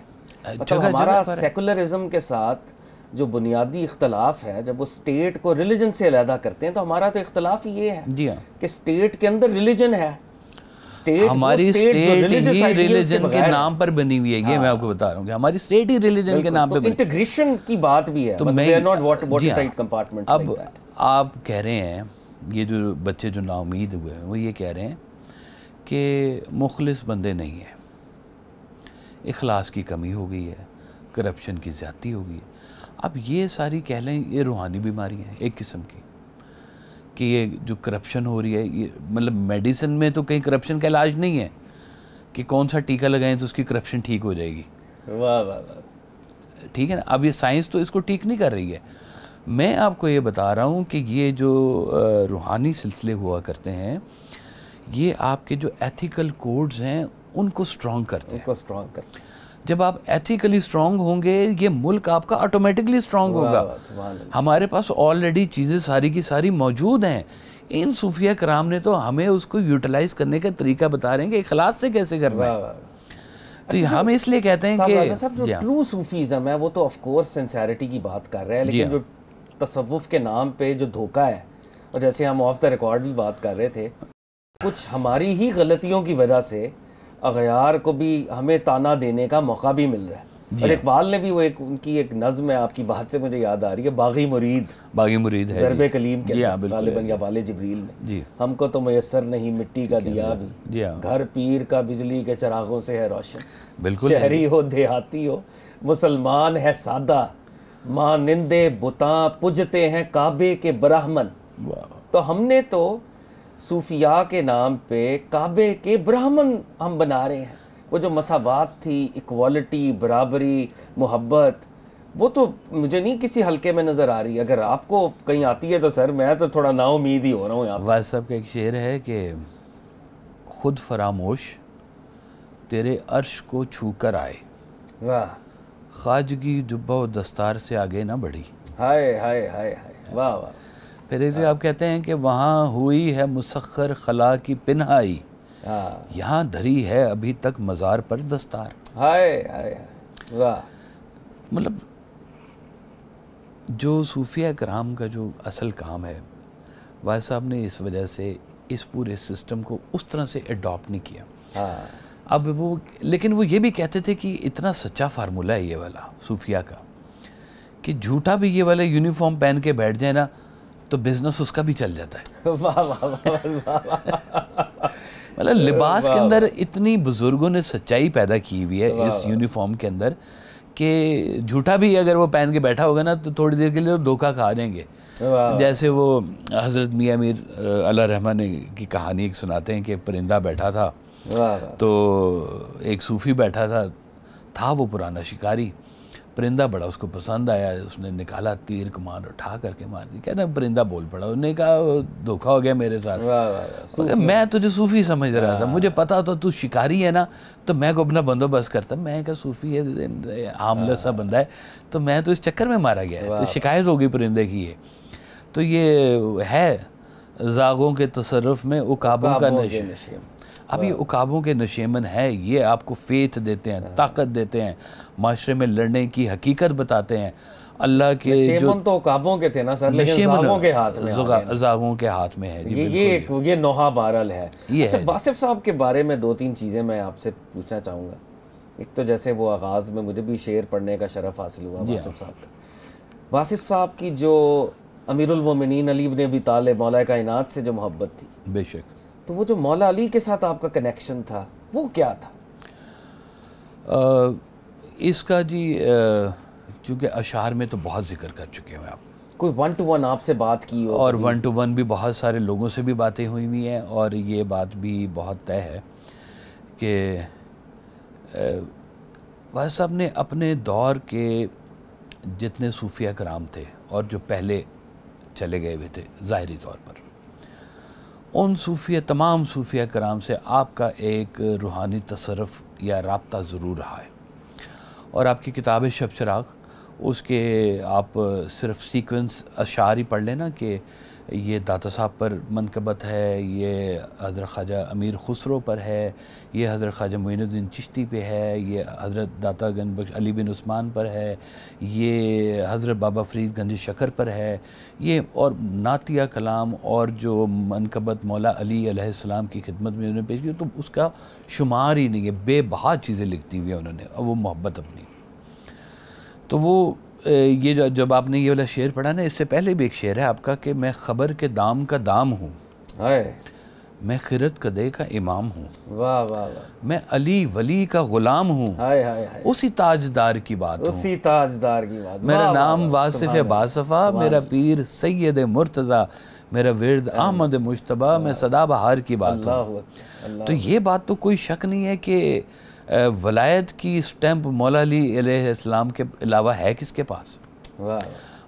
مطلب ہمارا سیکولرزم کے ساتھ جو بنیادی اختلاف ہے, جب وہ اسٹیٹ کو ریلیجن سے علیحدہ کرتے ہیں, تو ہمارا تو اختلاف یہ ہے جی ہاں کہ اسٹیٹ کے اندر ریلیجن ہے. ہماری اسٹیٹ ہی ریلیجن کے نام پر بنی ہوئی ہے. یہ میں آپ کو بتا رہا ہوں کہ ہماری اسٹیٹ ہی ریلیجن کے نام پہ بنی. انٹیگریشن کی بات بھی ہے. اب آپ کہہ رہے ہیں, یہ جو بچے جو نا امید ہوئے ہیں وہ یہ کہہ رہے ہیں کہ مخلص بندے نہیں ہیں, اخلاص کی کمی ہو گئی ہے, کرپشن کی زیادتی ہو گئی ہے. اب یہ ساری کہہ لیں یہ روحانی بیماری ہے ایک قسم کی, کہ یہ جو کرپشن ہو رہی ہے, یہ مطلب میڈیسن میں تو کہیں کرپشن کا علاج نہیں ہے کہ کون سا ٹیکہ لگائیں تو اس کی کرپشن ٹھیک ہو جائے گی. واہ واہ واہ, ٹھیک ہے نا. اب یہ سائنس تو اس کو ٹھیک نہیں کر رہی ہے. میں آپ کو یہ بتا رہا ہوں کہ یہ جو روحانی سلسلے ہوا کرتے ہیں, یہ آپ کے جو ایتھیکل کوڈز ہیں ان کو سٹرونگ کرتے ہیں. جب آپ ایتھیکلی سٹرونگ ہوں گے, یہ ملک آپ کا آٹومیٹکلی سٹرونگ ہوگا. ہمارے پاس آلریڈی چیزیں ساری کی ساری موجود ہیں. ان صوفیہ کرام نے تو ہمیں اس کو یوٹیلائز کرنے کا طریقہ بتا رہے ہیں کہ اخلاص سے کیسے کرنا ہے. تو ہم اس لیے کہتے ہیں کہ جو ٹرو صوفیزم ہے وہ تو آف کورس سنسیرٹی کی بات کر رہے ہیں, لیکن جو تصوف کے نام پہ جو دھوکہ ہے, اور جیسے ہم آف دا ریکارڈ بھی بات کر رہے تھے, کچھ ہماری ہی غلطیوں کی وجہ سے اغیار کو بھی ہمیں تانا دینے کا موقع بھی مل رہا ہے. اور اقبال نے بھی وہ ان کی ایک نظم ہے, آپ کی بات سے مجھے یاد آ رہی ہے, باغی مرید ہے ضرب کلیم کے غالباً یا بال جبریل میں, ہم کو تو میسر نہیں مٹی کا دیا بھی, گھر پیر کا بجلی کے چراغوں سے ہے روشن. بالکل, شہری ہو دیہاتی ہو مسلمان ہے سادہ, مانندے بتاں پجتے ہیں کعبے کے برہمن. تو ہم نے تو صوفیاء کے نام پہ کعبے کے برہمن ہم بنا رہے ہیں. وہ جو مساوات تھی, ایکوالٹی, برابری, محبت, وہ تو مجھے نہیں کسی حلقے میں نظر آ رہی. اگر آپ کو کہیں آتی ہے تو سر میں تو تھوڑا نا امید ہی ہو رہا ہوں. یہاں واحد صاحب کا ایک شعر ہے کہ خود فراموش تیرے عرش کو چھو کر آئے, واہ, خواجگی جبہ و دستار سے آگے نہ بڑھی. ہائے ہائے ہائے ہائے, واہ واہ. پھر ایک جگہ آپ کہتے ہیں کہ وہاں ہوئی ہے مسخر خلا کی پنہائی، یہاں دھری ہے ابھی تک مزار پر دستار. ہائے ہائے واہ. مطلب جو صوفیہ کرام کا جو اصل کام ہے، واحد صاحب نے اس وجہ سے اس پورے سسٹم کو اس طرح سے اڈاپٹ نہیں کیا. اب وہ لیکن وہ یہ بھی کہتے تھے کہ اتنا سچا فارمولہ ہے یہ والا صوفیہ کا کہ جھوٹا بھی یہ والا یونیفارم پہن کے بیٹھ جائے نا تو بزنس اس کا بھی چل جاتا ہے. مطلب لباس کے اندر اتنی بزرگوں نے سچائی پیدا کی ہوئی ہے اس یونیفارم کے اندر کہ جھوٹا بھی اگر وہ پہن کے بیٹھا ہوگا نا تو تھوڑی دیر کے لیے دھوکہ کھا جائیں گے. جیسے وہ حضرت میاں میر علیہ رحمہ کی کہانی ایک سناتے ہیں کہ پرندہ بیٹھا تھا تو ایک صوفی بیٹھا تھا وہ پرانا شکاری. پرندہ بڑا اس کو پسند آیا، اس نے نکالا تیر کمان اٹھا کر کے مار دی. کہتے ہیں پرندہ بول پڑا، انہوں نے کہا دھوکہ ہو گیا میرے ساتھ، میں تجھے صوفی سمجھ رہا تھا، مجھے پتا ہوتا تو شکاری ہے نا تو میں کو اپنا بندوبست کرتا. میں کہا صوفی ہے عاملہ سا بندہ ہے تو میں تو اس چکر میں مارا گیا ہے. تو شکایت ہو گئی پرندے کی. یہ تو یہ ہے زاغوں کے تصرف میں عقابوں کا نشیمن. اب یہ عقابوں کے نشیمن ہے، یہ آپ کو فیتھ دیتے ہیں، طاقت دیتے ہیں، معاشرے میں لڑنے کی حقیقت بتاتے ہیں. اللہ کے نشیمن تو عقابوں کے تھے نا سر، لیکن زاغوں کے ہاتھ میں زاغوں کے ہاتھ میں ہے. یہ نوحہ بہرحال ہے. اچھا واصف صاحب کے بارے میں 2-3 چیزیں میں آپ سے پوچھنا چاہوں گا. ایک تو جیسے وہ آغاز میں مجھے بھی شعر پڑھنے کا شرف حاصل ہوا واصف صاحب کا. واصف صاحب کی جو امیر المومنین علی بن ابی طالب مولا کائنات سے جو محبت تھی، بے شک، تو وہ جو مولا علی کے ساتھ آپ کا کنیکشن تھا وہ کیا تھا؟ اس کا جی چونکہ اشعار میں تو بہت ذکر کر چکے ہیں آپ. کوئی 1 to 1 آپ سے بات کی ہو؟ اور 1 to 1 بھی بہت سارے لوگوں سے بھی باتیں ہوئی ہوئی ہیں، اور یہ بات بھی بہت طے ہے کہ واحد صاحب نے اپنے دور کے جتنے صوفیہ کرام تھے اور جو پہلے چلے گئے ہوئے تھے ظاہری طور پر، ان تمام صوفیہ کرام سے آپ کا ایک روحانی تصرف یا رابطہ ضرور رہا ہے. اور آپ کی کتاب شب چراغ، اس کے آپ صرف سیکوینس اشعار ہی پڑھ لینا کہ یہ داتا صاحب پر منقبت ہے، یہ حضرت خواجہ امیر خسرو پر ہے، یہ حضرت خواجہ معین الدین چشتی پہ ہے، یہ حضرت داتا گنج بخش علی بن عثمان پر ہے، یہ حضرت بابا فرید گنج شکر پر ہے، یہ اور نعتیہ کلام اور جو منقبت مولا علی علیہ السلام کی خدمت میں انہوں نے پیش کی، تو اس کا شمار ہی نہیں ہے. بے بہا چیزیں لکھتی ہوئی ہیں انہوں نے، اور وہ محبت اپنی. تو وہ یہ جب آپ نے یہ والا شعر پڑھا نا، اس سے پہلے بھی ایک شعر ہے آپ کا کہ میں خبر کے دام کا دام ہوں، میں خرد قدے کا امام ہوں، واہ واہ واہ، میں علی ولی کا غلام ہوں، اسی تاجدار کی بات ہوں، اسی تاجدار کی بات. میرا نام واصف باصفہ، میرا پیر سید مرتضیٰ، میرا ورد احمد مجتبیٰ، میں سدا بہار کی بات ہوں. تو یہ بات تو کوئی شک نہیں ہے کہ ولایت کی سٹیمپ مولا علی علیہ السلام کے علاوہ ہے کس کے پاس.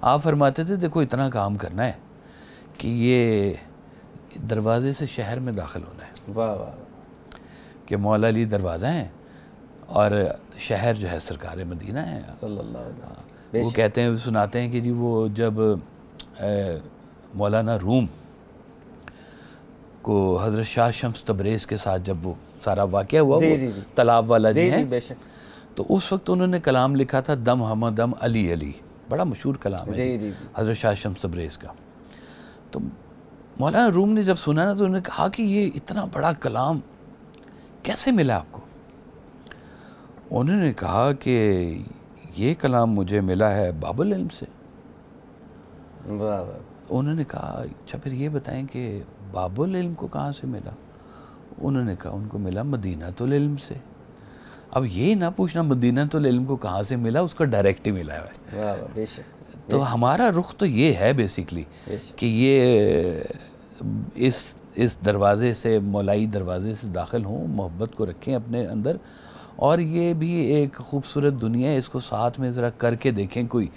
آپ فرماتے تھے دیکھو اتنا کام کرنا ہے کہ یہ دروازے سے شہر میں داخل ہونا ہے، کہ مولا علی دروازہ ہیں اور شہر جو ہے سرکار مدینہ ہے صلی اللہ علیہ وسلم. وہ کہتے ہیں، سناتے ہیں کہ جی وہ جب مولانا روم کو حضرت شاہ شمس تبریز کے ساتھ جب وہ سارا واقعہ ہوا، وہ تالاب والا جی ہے، تو اس وقت انہوں نے کلام لکھا تھا دم ہم دم علی علی، بڑا مشہور کلام ہے حضرت شاہ شمس تبریز کا. تو مولانا روم نے جب سنا نا تو انہوں نے کہا کہ یہ اتنا بڑا کلام کیسے ملا آپ کو؟ انہوں نے کہا کہ یہ کلام مجھے ملا ہے باب العلم سے. انہوں نے کہا اچھا پھر یہ بتائیں کہ باب العلم کو کہاں سے ملا؟ انہوں نے کہا ان کو ملا مدینہ العلم سے. اب یہ نہ پوچھنا مدینہ العلم کو کہاں سے ملا، اس کو ڈائریکٹ ہی ملا ہے. تو ہمارا رخ تو یہ ہے بیسیکلی کہ یہ اس دروازے سے، مولائی دروازے سے داخل ہوں، محبت کو رکھیں اپنے اندر. اور یہ بھی ایک خوبصورت دنیا ہے، اس کو ساتھ میں ذرا کر کے دیکھیں کوئی،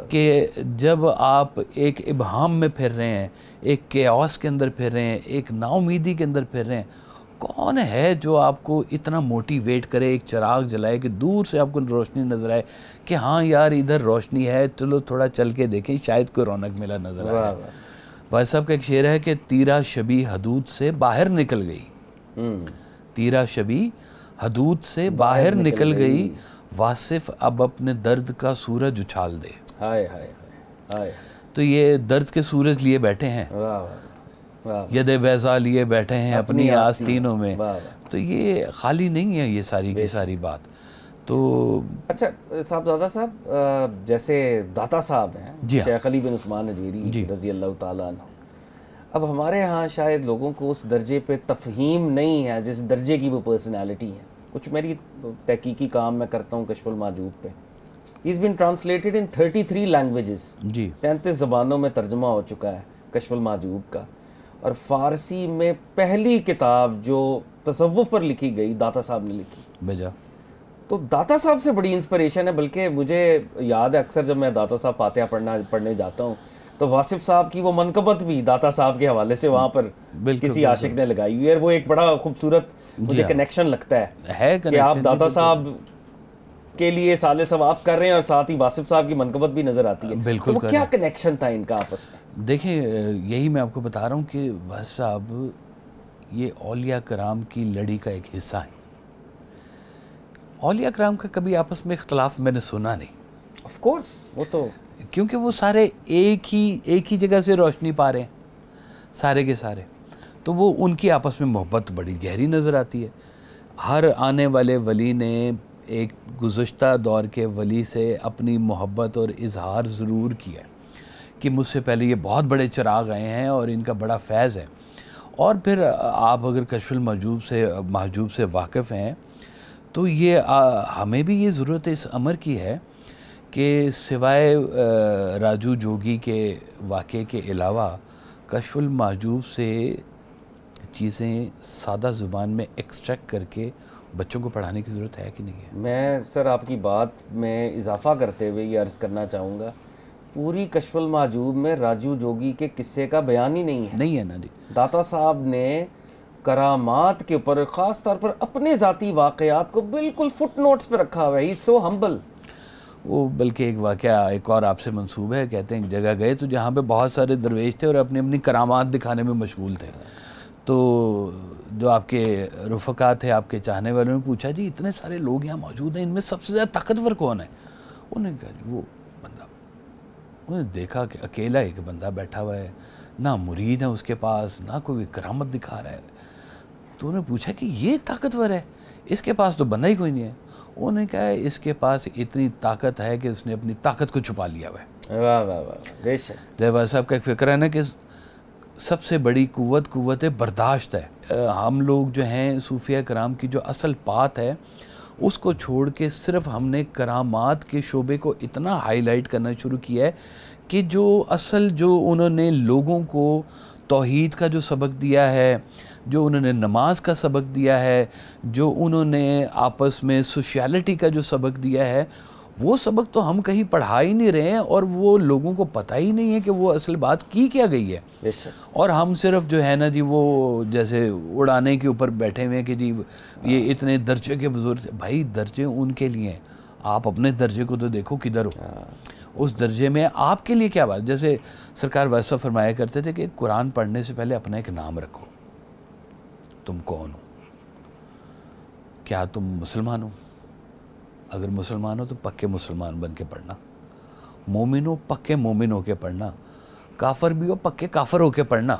کہ جب آپ ایک ابہام میں پھر رہے ہیں، ایک کیاس کے اندر پھر رہے ہیں، ایک نا امیدی کے اندر پھر رہے ہیں، کون ہے جو آپ کو اتنا موٹیویٹ کرے، ایک چراغ جلائے کہ دور سے آپ کو روشنی نظر آئے کہ ہاں یار ادھر روشنی ہے، چلو تھوڑا چل کے دیکھیں شاید کوئی رونق ملا نظر آئے. واحد صاحب کا ایک شعر ہے کہ تیرا شبی حدود سے باہر نکل گئی، تیرا شبی حدود سے باہر نکل گئی، واصف اب اپنے درد کا سورج اچھال دے. ہائے ہائے ہائے. تو یہ درد کے سورج لیے بیٹھے ہیں، ید بیضا لیے بیٹھے ہیں اپنی آستینوں میں. تو یہ خالی نہیں ہے یہ ساری کی ساری بات. تو اچھا صاحبزادہ صاحب، جیسے داتا صاحب ہیں شیخ علی بن عثمان اجویری رضی اللہ تعالیٰ عنہ، اب ہمارے ہاں شاید لوگوں کو اس درجے پہ تفہیم نہیں ہے جس درجے کی وہ پرسنالٹی ہے. کچھ میری تحقیقی کام میں کرتا ہوں کشف المحجوب پہ. He's been translated in 33 languages. 33 زبانوں میں ترجمہ ہو چکا ہے کشف المحجوب کا. اور فارسی میں پہلی کتاب جو تصوف پر لکھی گئی داتا صاحب نے لکھی. بجا تو داتا صاحب سے بڑی انسپریشن ہے. بلکہ مجھے یاد ہے اکثر جب میں داتا صاحب فاتحہ پڑھنے جاتا ہوں تو واصف صاحب کی وہ منقبت بھی داتا صاحب کے حوالے سے وہاں پر کسی عاشق نے لگائی ہوئی ہے. اور وہ ایک بڑا خوبصورت مجھے کنیکشن لگتا ہے کہ آپ داتا صاحب کے لیے سال ثواب کر رہے ہیں اور ساتھ ہی واصف صاحب کی منقبت بھی نظر آتی ہے. بالکل. وہ کیا کنیکشن تھا ان کا آپس میں؟ دیکھیں یہی میں آپ کو بتا رہا ہوں کہ واصف صاحب یہ اولیاء کرام کی لڑی کا ایک حصہ ہے. اولیاء کرام کا کبھی آپس میں اختلاف میں نے سنا نہیں. آف کورس وہ تو کیونکہ وہ سارے ایک ہی جگہ سے روشنی پا رہے ہیں سارے کے سارے. تو وہ ان کی آپس میں محبت بڑی گہری نظر آتی ہے. ہر آنے والے ولی نے ایک گزشتہ دور کے ولی سے اپنی محبت اور اظہار ضرور کیا کہ مجھ سے پہلے یہ بہت بڑے چراغ آئے ہیں اور ان کا بڑا فیض ہے. اور پھر آپ اگر کشف المحجوب سے واقف ہیں تو یہ ہمیں بھی یہ ضرورت اس امر کی ہے کہ سوائے راجو جوگی کے واقعے کے علاوہ کشف المحجوب سے چیزیں سادہ زبان میں ایکسٹریکٹ کر کے بچوں کو پڑھانے کی ضرورت ہے کہ نہیں ہے. میں سر آپ کی بات میں اضافہ کرتے ہوئے یہ عرض کرنا چاہوں گا، پوری کشف المحجوب میں راجو جوگی کے قصے کا بیان ہی نہیں ہے نا جی. داتا صاحب نے کرامات کے اوپر خاص طور پر اپنے ذاتی واقعات کو بالکل فٹ نوٹس پہ رکھا ہوا ہے. He's so humble. وہ بلکہ ایک واقعہ ایک اور آپ سے منسوب ہے. کہتے ہیں ایک جگہ گئے تو جہاں پہ بہت سارے درویش تھے اور اپنی کرامات دکھانے میں مشغول تھے. تو جو آپ کے رفقا تھے آپ کے چاہنے والوں نے پوچھا جی اتنے سارے لوگ یہاں موجود ہیں ان میں سب سے زیادہ طاقتور کون ہے؟ انہوں نے کہا جی وہ بندہ. انہوں نے دیکھا کہ اکیلا ایک بندہ بیٹھا ہوا ہے، نہ مرید ہے اس کے پاس، نہ کوئی کرامت دکھا رہا ہے. تو انہوں نے پوچھا کہ یہ طاقتور ہے، اس کے پاس تو بندہ ہی کوئی نہیں ہے. انہوں نے کہا اس کے پاس اتنی طاقت ہے کہ اس نے اپنی طاقت کو چھپا لیا ہوا ہے. واہ واہ واہ بے شک. جیواد صاحب کا ایک فکر ہے نا کہ سب سے بڑی قوت برداشت ہے. ہم لوگ جو ہیں صوفیہ کرام کی جو اصل بات ہے اس کو چھوڑ کے صرف ہم نے کرامات کے شعبے کو اتنا ہائی لائٹ کرنا شروع کیا ہے کہ جو انہوں نے لوگوں کو توحید کا جو سبق دیا ہے، جو انہوں نے نماز کا سبق دیا ہے، جو انہوں نے آپس میں سوشیالٹی کا جو سبق دیا ہے، وہ سبق تو ہم کہیں پڑھا ہی نہیں رہے ہیں اور وہ لوگوں کو پتہ ہی نہیں ہے کہ وہ اصل بات کی کیا گئی ہے. اور ہم صرف جو ہے نا جی وہ جیسے اڑانے کے اوپر بیٹھے ہوئے ہیں کہ جی یہ اتنے درجے کے بزرگ. بھائی درجے ان کے لیے ہیں، آپ اپنے درجے کو تو دیکھو کدھر ہو. اس درجے میں آپ کے لیے کیا بات. جیسے سرکار ویسا فرمایا کرتے تھے کہ قرآن پڑھنے سے پہلے اپنا ایک نام رکھو. تم کون ہو؟ کیا تم مسلمان ہو؟ اگر مسلمان ہو تو پکے مسلمان بن کے پڑھنا. مومن ہو پکے مومن ہو کے پڑھنا. کافر بھی ہو پکے کافر ہو کے پڑھنا.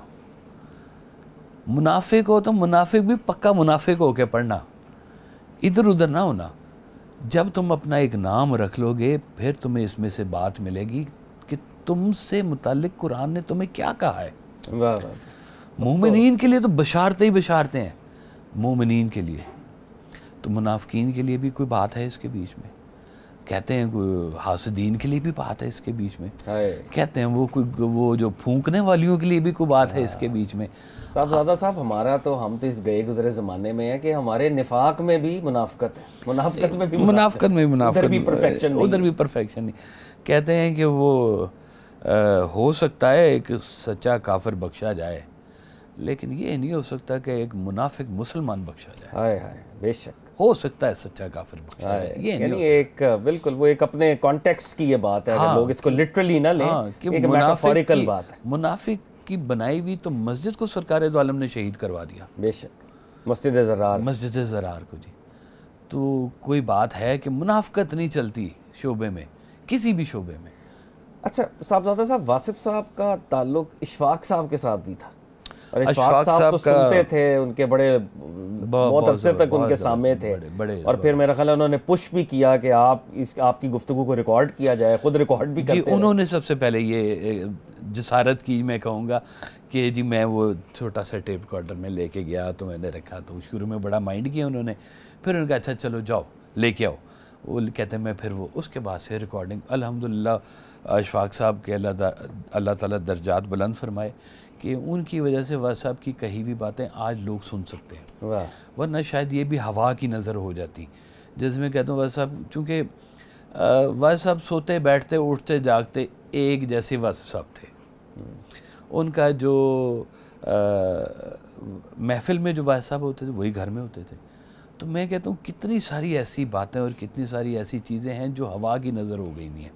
منافق ہو تو منافق بھی پکا منافق ہو کے پڑھنا. ادھر ادھر نہ ہونا. جب تم اپنا ایک نام رکھ لو گے پھر تمہیں اس میں سے بات ملے گی کہ تم سے متعلق قرآن نے تمہیں کیا کہا ہے. مومنین کے لیے تو بشارتیں ہی بشارتیں ہیں مومنین کے لیے. تو منافقین کے لیے بھی کوئی بات ہے اس کے بیچ میں. کہتے ہیں کوئی حاسدین کے لیے بھی بات ہے اس کے بیچ میں. کہتے ہیں وہ جو پھونکنے والیوں کے لیے بھی کوئی بات ہے اس کے بیچ میں. صاحبزادہ صاحب ہم تو اس گئے گزرے زمانے میں ہے کہ ہمارے نفاق میں بھی منافقت ہے. منافقت میں بھی ادھر بھی پرفیکشن نہیں. کہتے ہیں کہ وہ ہو سکتا ہے ایک سچا کافر بخشا جائے لیکن یہ نہیں ہو سکتا کہ ایک منافق مسلمان بخشا جائے. ہائے ہائے بے شک. ہو سکتا ہے سچا کافر بخشا جائے. یعنی ایک بالکل وہ ایک اپنے کانٹیکسٹ کی یہ بات ہے. اگر لوگ اس کو لٹرلی نہ لیں ایک میٹافوریکل بات ہے. منافق کی بنائی ہوئی تو مسجد کو سرکار دو عالم نے شہید کروا دیا. بے شک مسجد زرار. مسجد زرار کو جی. تو کوئی بات ہے کہ منافقت نہیں چلتی شعبے میں, کسی بھی شعبے میں. اچھا صاحبزادہ صاحب, واصف صاحب کا تعلق اشفاق صاحب کے ساتھ بھی تھا, اور اشفاق صاحب تو سنتے تھے, ان کے بڑے بہت عرصے تک ان کے سامنے تھے, اور پھر میرا خیال ہے انہوں نے پش بھی کیا کہ آپ کی گفتگو کو ریکارڈ کیا جائے, خود ریکارڈ بھی کرتے جی. انہوں نے سب سے پہلے یہ جسارت کی, میں کہوں گا کہ جی میں وہ چھوٹا سا ٹیپ ریکارڈر میں لے کے گیا تو میں نے رکھا, تو شروع میں بڑا مائنڈ کیا انہوں نے, پھر انہوں نے کہا اچھا چلو جاؤ لے کے آؤ. وہ کہتے ہیں میں پھر وہ اس کے بعد سے ریکارڈنگ الحمدللہ اشفاق صاحب کے اللہ تعالیٰ درجات بلند فرمائے کہ ان کی وجہ سے واصف صاحب کی کہی ہوئی باتیں آج لوگ سن سکتے ہیں, ورنہ شاید یہ بھی ہوا کی نظر ہو جاتی. جیسے میں کہتا ہوں واصف صاحب, چونکہ واصف صاحب سوتے بیٹھتے اٹھتے جاگتے ایک جیسے واصف صاحب تھے. ان کا جو محفل میں جو واصف صاحب ہوتے تھے وہی گھر میں ہوتے تھے. تو میں کہتا ہوں کتنی ساری ایسی باتیں اور کتنی ساری ایسی چیزیں ہیں جو ہوا کی نظر ہو گئی ہیں.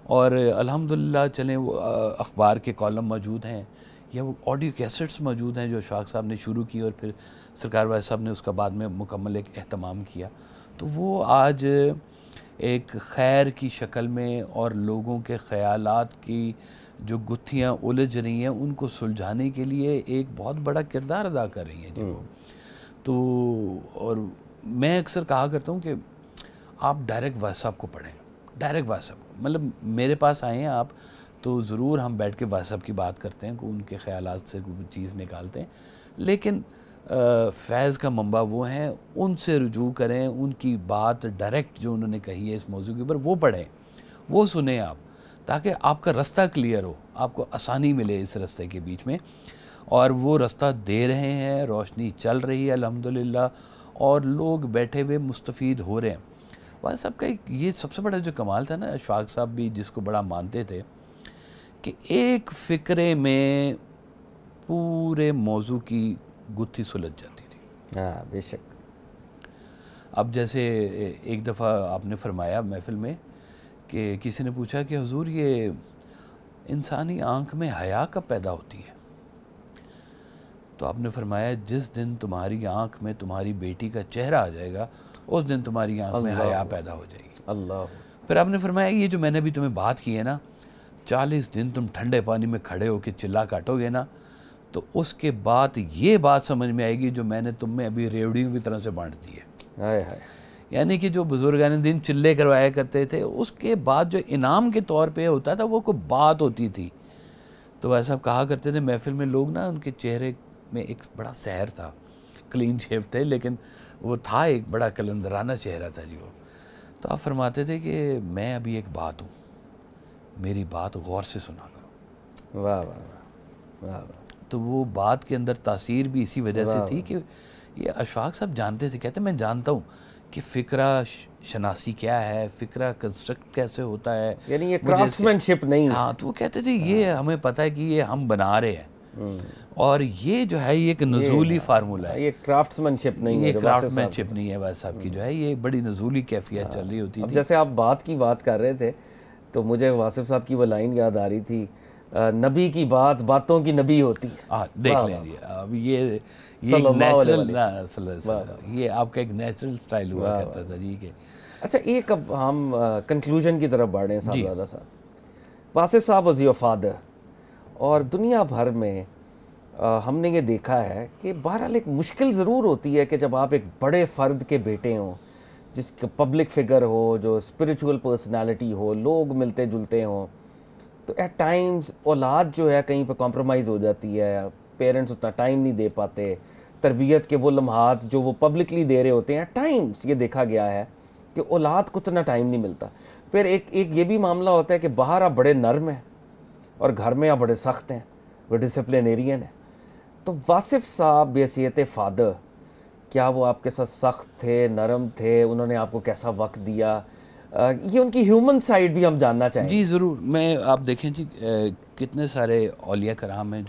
اور الحمدللہ چلیں وہ اخبار کے کالم موجود ہیں یا وہ آڈیو کیسٹس موجود ہیں جو اشفاق صاحب نے شروع کی, اور پھر سرکار واصف صاحب نے اس کا بعد میں مکمل ایک اہتمام کیا. تو وہ آج ایک خیر کی شکل میں اور لوگوں کے خیالات کی جو گتھیاں الجھ رہی ہیں ان کو سلجھانے کے لیے ایک بہت بڑا کردار ادا کر رہی ہیں جی وہ. تو اور میں اکثر کہا کرتا ہوں کہ آپ ڈائریکٹ واصف صاحب کو پڑھیں, ڈائریکٹ واصف صاحب, مطلب میرے پاس آئے ہیں آپ تو ضرور ہم بیٹھ کے واصف صاحب کی بات کرتے ہیں, ان کے خیالات سے کوئی چیز نکالتے ہیں, لیکن فیض کا منبع وہ ہیں, ان سے رجوع کریں, ان کی بات ڈائریکٹ جو انہوں نے کہی ہے اس موضوع کے اوپر وہ پڑھیں, وہ سنیں آپ, تاکہ آپ کا رستہ کلیئر ہو, آپ کو آسانی ملے اس رستے کے بیچ میں. اور وہ رستہ دے رہے ہیں, روشنی چل رہی ہے الحمدللہ, اور لوگ بیٹھے ہوئے مستفید ہو رہے ہیں. واصف صاحب کا یہ سب سے بڑا جو کمال تھا نا, اشفاق صاحب بھی جس کو بڑا مانتے تھے, کہ ایک فکرے میں پورے موضوع کی گتھی سلجھ جاتی تھی. ہاں بے شک. اب جیسے ایک دفعہ آپ نے فرمایا محفل میں کہ کسی نے پوچھا کہ حضور یہ انسانی آنکھ میں حیا کب پیدا ہوتی ہے؟ تو آپ نے فرمایا جس دن تمہاری آنکھ میں تمہاری بیٹی کا چہرہ آ جائے گا اس دن تمہاری آنکھ میں حیا پیدا ہو جائے گی. اللہ. پھر آپ نے فرمایا یہ جو میں نے ابھی تمہیں بات کی ہے نا, 40 دن تم ٹھنڈے پانی میں کھڑے ہو کے چلا کاٹو گے نا, تو اس کے بعد یہ بات سمجھ میں آئے گی جو میں نے تم میں ابھی ریوڑیوں کی طرح سے بانٹ دی ہے. ہائے ہائے. یعنی کہ جو بزرگان دین چلے کروایا کرتے تھے, اس کے بعد جو انعام کے طور پہ ہوتا تھا وہ کوئی بات ہوتی تھی. تو ایسا کہا کرتے تھے محفل میں لوگ نا, ان کے چہرے میں ایک بڑا سحر تھا, کلین شیو تھے لیکن وہ تھا ایک بڑا کلندرانہ چہرہ تھا جی وہ. تو آپ فرماتے تھے کہ میں ابھی ایک بات ہوں, میری بات غور سے سنا کرو. واہ واہ واہ. تو وہ بات کے اندر تاثیر بھی اسی وجہ سے تھی کہ یہ اشفاق صاحب جانتے تھے, کہتے میں جانتا ہوں کہ فکرہ شناسی کیا ہے, فکرہ کنسٹرکٹ کیسے ہوتا ہے, یعنی یہ کرافٹسمین شپ نہیں. ہاں, تو وہ کہتے تھے یہ ہمیں پتہ ہے کہ یہ ہم بنا رہے ہیں, اور یہ جو ہے یہ ایک نزولی فارمولہ ہے, یہ کرافٹسمین شپ نہیں ہے, یہ کرافٹسمین شپ نہیں ہے واصف صاحب کی, جو ہے یہ بڑی نزولی کیفیت چل رہی ہوتی اب تھی. جیسے آپ بات کی بات کر رہے تھے تو مجھے واصف صاحب کی وہ لائن یاد آ رہی تھی, نبی کی بات باتوں کی نبی ہوتی ہے. دیکھ لیں جی, اب یہ نیچرل, یہ آپ کا ایک نیچرل سٹائل ہوا کرتا تھا جی. کہ اچھا ایک اب ہم کنکلوژن کی طرف بڑھ رہے ہیں صاحبزادہ صاحب. واصف صاحب واز یور فادر, اور دنیا بھر میں ہم نے یہ دیکھا ہے کہ بہرحال ایک مشکل ضرور ہوتی ہے کہ جب آپ ایک بڑے فرد کے بیٹے ہوں, جس کا پبلک فگر ہو, جو اسپریچول پرسنالٹی ہو, لوگ ملتے جلتے ہوں, تو ایٹ ٹائمز اولاد جو ہے کہیں پہ کمپرومائز ہو جاتی ہے, پیرنٹس اتنا ٹائم نہیں دے پاتے, تربیت کے وہ لمحات جو وہ پبلکلی دے رہے ہوتے ہیں, ایٹ ٹائمز یہ دیکھا گیا ہے کہ اولاد کو اتنا ٹائم نہیں ملتا. پھر ایک یہ بھی معاملہ ہوتا ہے کہ باہر آپ بڑے نرم ہیں اور گھر میں آپ بڑے سخت ہیں, وہ ڈسپلینیرین ہیں. تو واصف صاحب بحیثیت فادر, کیا وہ آپ کے ساتھ سخت تھے, نرم تھے, انہوں نے آپ کو کیسا وقت دیا, یہ ان کی ہیومن سائیڈ بھی ہم جاننا چاہیں. جی ضرور. میں آپ دیکھیں جی, کتنے سارے اولیاء کرام ہیں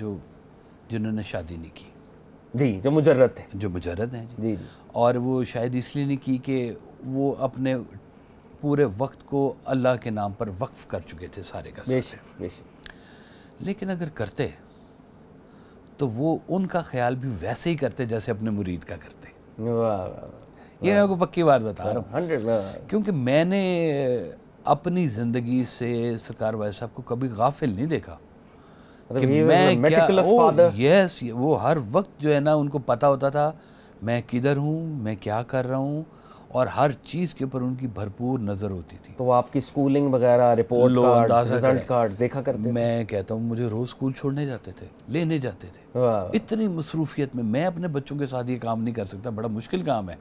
جنہوں نے شادی نہیں کی, جی, جو مجرد تھے, جو مجرد ہیں جی, اور وہ شاید اس لیے نہیں کی کہ وہ اپنے پورے وقت کو اللہ کے نام پر وقف کر چکے تھے سارے کا سارے. بے شک. لیکن اگر کرتے تو وہ ان کا خیال بھی ویسے ہی کرتے جیسے اپنے مرید کا کرتے. واہ واہ، یہ میں آپ کو پکی بات بتا رہا ہوں 100. کیونکہ میں نے اپنی زندگی سے سرکار وائس صاحب کو کبھی غافل نہیں دیکھا کہ میں کیا. یس، وہ ہر وقت جو ہے نا ان کو پتہ ہوتا تھا میں کدھر ہوں، میں کیا کر رہا ہوں، اور ہر چیز کے اوپر ان کی بھرپور نظر ہوتی تھی. تو آپ کی سکولنگ وغیرہ، رپورٹ کارڈ، رزلٹ کارڈ دیکھا کرتے؟ میں کہتا ہوں مجھے روز سکول چھوڑنے جاتے تھے، لینے جاتے تھے. اتنی مصروفیت میں اپنے بچوں کے ساتھ یہ کام نہیں کر سکتا. بڑا مشکل کام ہے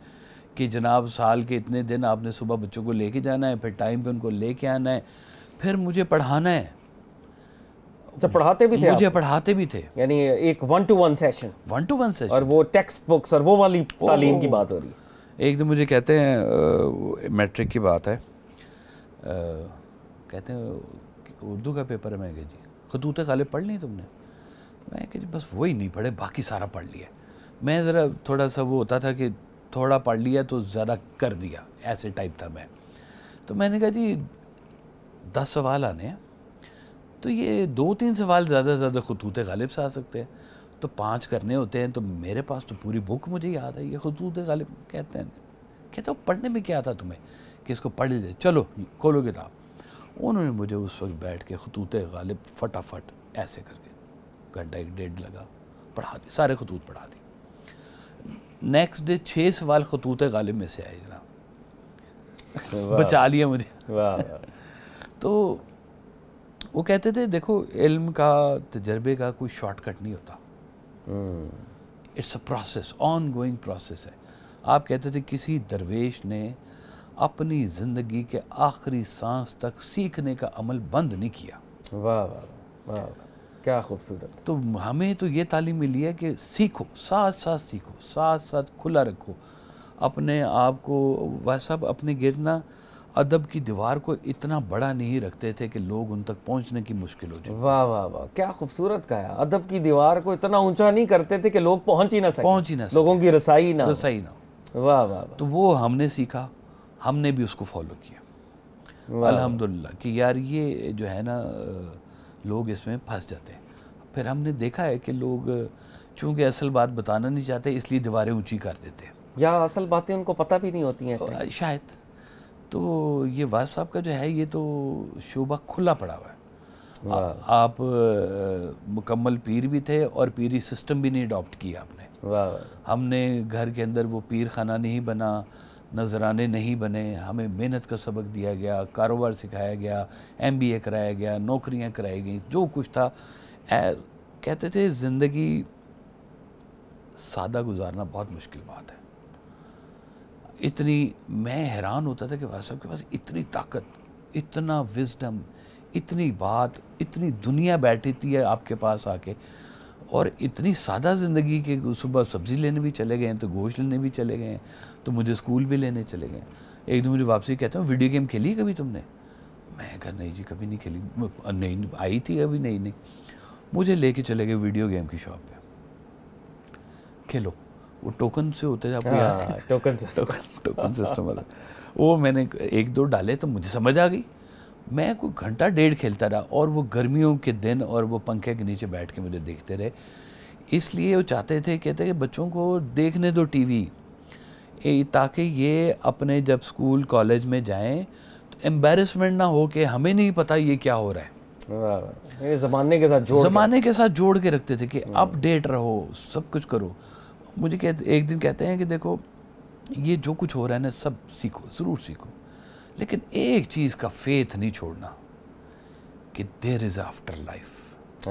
کہ جناب سال کے اتنے دن آپ نے صبح بچوں کو لے کے جانا ہے، پھر ٹائم پہ ان کو لے کے آنا ہے، پھر مجھے پڑھانا ہے. اچھا، پڑھاتے بھی تھے؟ مجھے پڑھاتے بھی تھے، یعنی ایک 1-to-1 سیشن. 1-to-1 session. اور وہ ٹیکسٹ بکس اور وہ والی تعلیم کی بات ہو رہی ہے. ایک دن مجھے کہتے ہیں، میٹرک کی بات ہے، کہتے ہیں اردو کا پیپر ہے. میں کہ جی خطوط غالب پڑھ لی تم نے؟ میں کہ جی بس وہی نہیں پڑھے، باقی سارا پڑھ لیا. میں ذرا تھوڑا سا وہ ہوتا تھا کہ تھوڑا پڑھ لیا تو زیادہ کر دیا، ایسے ٹائپ تھا میں. تو میں نے کہا جی 10 سوال آنے ہیں، تو یہ 2-3 سوال زیادہ سے زیادہ خطوط غالب سے آ سکتے ہیں، تو 5 کرنے ہوتے ہیں. تو میرے پاس تو پوری بک مجھے یاد ہے. یہ خطوط غالب کہتے ہو پڑھنے میں کیا تھا تمہیں کہ اس کو پڑھ لے، چلو کھولو کتاب. انہوں نے مجھے اس وقت بیٹھ کے خطوط غالب فٹافٹ ایسے کر کے 1-1.5 لگا، پڑھا دی، سارے خطوط پڑھا دی. نیکسٹ ڈے 6 سوال خطوط غالب میں سے آئے جناب، بچا لیا مجھے. تو وہ کہتے تھے دیکھو علم کا، تجربے کا کوئی شارٹ کٹ نہیں ہوتا. It's a process, ongoing process ہے. آپ کہتے تھے کسی درویش نے اپنی زندگی کے آخری سانس تک سیکھنے کا عمل بند نہیں کیا. واہ واہ واہ، کیا خوبصورت. تو ہمیں تو یہ تعلیم ملی ہے کہ سیکھو، ساتھ ساتھ سیکھو، ساتھ ساتھ کھلا رکھو اپنے آپ کو. ویسا اپنے گرنا ادب کی دیوار کو اتنا بڑا نہیں رکھتے تھے کہ لوگ ان تک پہنچنے کی مشکل ہو جائے. واہ واہ واہ، کیا خوبصورت کہا. ادب کی دیوار کو اتنا اونچا نہیں کرتے تھے کہ لوگ پہنچ ہی نہ سکیں، لوگوں کی رسائی نہ ہو. واہ واہ. تو وہ ہم نے سیکھا، ہم نے بھی اس کو فالو کیا الحمدللہ. کہ یار یہ جو ہے نا لوگ اس میں پھنس جاتے ہیں. پھر ہم نے دیکھا ہے کہ لوگ چونکہ اصل بات بتانا نہیں چاہتے اس لیے دیواریں اونچی کر دیتے ہیں، یا اصل باتیں ان کو پتہ بھی نہیں ہوتی ہیں شاید. تو یہ واز صاحب کا جو ہے یہ تو شعبہ کھلا پڑا ہوا ہے. آپ مکمل پیر بھی تھے اور پیری سسٹم بھی نہیں اڈاپٹ کیا آپ نے. ہم نے گھر کے اندر وہ پیر خانہ نہیں بنا، نذرانے نہیں بنے. ہمیں محنت کا سبق دیا گیا، کاروبار سکھایا گیا، MBA کرایا گیا، نوکریاں کرائی گئیں، جو کچھ تھا. کہتے تھے زندگی سادہ گزارنا بہت مشکل بات ہے. اتنی میں حیران ہوتا تھا کہ واز صاحب کے پاس اتنی طاقت، اتنا وزڈم، اتنی بات، اتنی دنیا بیٹھی تھی آپ کے پاس آ کے، اور اتنی سادہ زندگی کہ صبح سبزی لینے بھی چلے گئے ہیں تو گوشت لینے بھی چلے گئے ہیں تو مجھے اسکول بھی لینے چلے گئے. ایک دن مجھے واپسی کہتے ہیں ویڈیو گیم کھیلی کبھی تم نے؟ میں کہا نہیں جی کبھی نہیں کھیلی. نہیں آئی تھی ابھی نہیں. مجھے لے کے چلے گئے ویڈیو گیم کی شاپ پہ، کھیلو. وہ ٹوکن سے ہوتے تھے، آپ کو یاد ہے؟ ٹوکن سسٹم والا. وہ میں نے 1-2 ڈالے تو مجھے سمجھ آ گئی. میں کوئی 1-1.5 کھیلتا رہا، اور وہ گرمیوں کے دن اور وہ پنکھے کے نیچے بیٹھ کے مجھے دیکھتے رہے. اس لیے وہ چاہتے تھے، کہتے کہ بچوں کو دیکھنے دو ٹی وی، تاکہ یہ اپنے جب اسکول کالج میں جائیں تو ایمبیرسمنٹ نہ ہو کہ ہمیں نہیں پتہ یہ کیا ہو رہا ہے. زمانے کے ساتھ جوڑ کے رکھتے تھے کہ اپ ڈیٹ رہو، سب کچھ کرو. مجھے ایک دن کہتے ہیں کہ دیکھو یہ جو کچھ ہو رہا ہے نا سب سیکھو، ضرور سیکھو، لیکن ایک چیز کا فیتھ نہیں چھوڑنا کہ دیر از آفٹر لائف.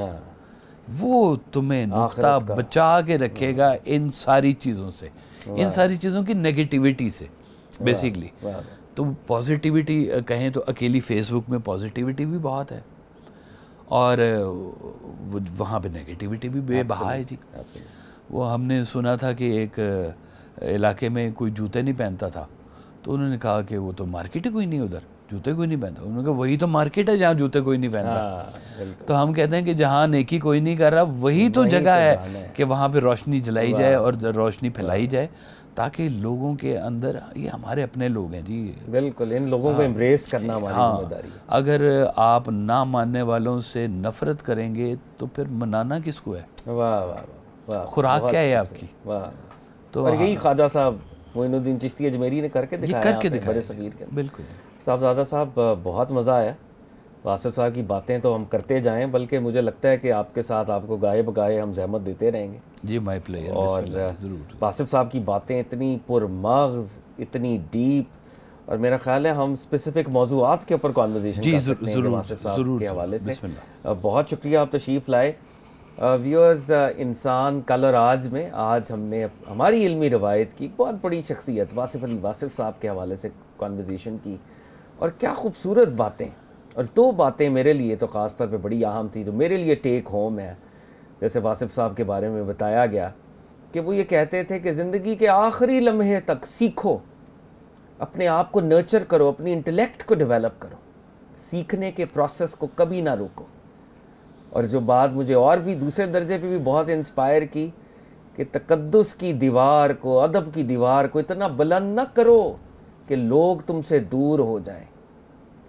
وہ تمہیں نقطہ بچا کے رکھے گا ان ساری چیزوں سے، ان ساری چیزوں کی نیگیٹیوٹی سے بیسکلی. تو پازیٹیوٹی کہیں تو اکیلی فیس بک میں پازیٹیوٹی بھی بہت ہے، اور وہاں پہ نیگیٹیوٹی بھی بے بہا ہے جی. وہ ہم نے سنا تھا کہ ایک علاقے میں کوئی جوتے نہیں پہنتا تھا، تو انہوں نے کہا کہ وہ تو مارکیٹ ہی کوئی نہیں، ادھر جوتے کوئی نہیں پہنتا. انہوں نے کہا وہی تو مارکیٹ ہے جہاں جوتے کوئی نہیں پہنتا. تو ہم کہتے ہیں کہ جہاں نیکی کوئی نہیں کر رہا وہی تو جگہ ہے کہ وہاں پہ روشنی جلائی جائے اور روشنی پھیلائی جائے، تاکہ لوگوں کے اندر، یہ ہمارے اپنے لوگ ہیں جی، بالکل ان لوگوں کو امبریس کرنا ہماری ذمہ داری ہے. اگر آپ نہ ماننے والوں سے نفرت کریں گے تو پھر منانا کس کو ہے؟ واہ واہ. خوراک کیا ہے آپ کی؟ تو اور یہی خواجہ صاحب معین الدین چشتی اجمیری نے کر کے دکھایا بڑے صغیر کے. بالکل صاحبزادہ صاحب بہت مزہ آیا. واصف صاحب کی باتیں تو ہم کرتے جائیں، بلکہ مجھے لگتا ہے کہ آپ کے ساتھ آپ کو گائے بگائے ہم زحمت دیتے رہیں گے. جی مائی پلیئر. اور واصف صاحب کی باتیں اتنی پرمغز، اتنی ڈیپ، اور میرا خیال ہے ہم اسپیسیفک موضوعات کے اوپر کانورزیشن کر سکتے ہیں واصف صاحب کے حوالے سے. بہت شکریہ آپ تشریف لائے. ویورز، انسان کل اور آج میں آج ہم نے ہماری علمی روایت کی بہت بڑی شخصیت واصف علی واصف صاحب کے حوالے سے کانورزیشن کی، اور کیا خوبصورت باتیں. اور دو باتیں میرے لیے تو خاص طور پہ بڑی اہم تھی، جو میرے لیے ٹیک ہوم ہے. جیسے واصف صاحب کے بارے میں بتایا گیا کہ وہ یہ کہتے تھے کہ زندگی کے آخری لمحے تک سیکھو، اپنے آپ کو نرچر کرو، اپنی انٹلیکٹ کو ڈیولپ کرو، سیکھنے کے پروسیس کو کبھی نہ روکو. اور جو بات مجھے اور بھی دوسرے درجے پہ بھی بہت انسپائر کی کہ تقدس کی دیوار کو، ادب کی دیوار کو اتنا بلند نہ کرو کہ لوگ تم سے دور ہو جائیں،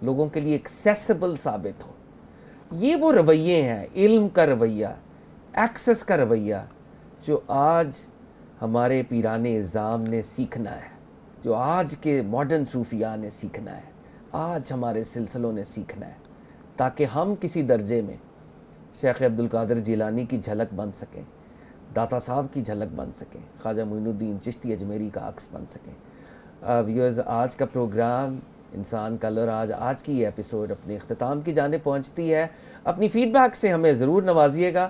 لوگوں کے لیے ایکسیسیبل ثابت ہو. یہ وہ رویے ہیں، علم کا رویہ، ایکسس کا رویہ، جو آج ہمارے پیران اعظام نے سیکھنا ہے، جو آج کے ماڈرن صوفیاء نے سیکھنا ہے، آج ہمارے سلسلوں نے سیکھنا ہے، تاکہ ہم کسی درجے میں شیخ عبد القادر جیلانی کی جھلک بن سکیں، داتا صاحب کی جھلک بن سکیں، خواجہ معین الدین چشتی اجمیری کا عکس بن سکیں. ویورز، آج کا پروگرام انسان کل اور آج کی یہ ایپیسوڈ اپنے اختتام کی جانب پہنچتی ہے. اپنی فیڈ بیک سے ہمیں ضرور نوازیے گا.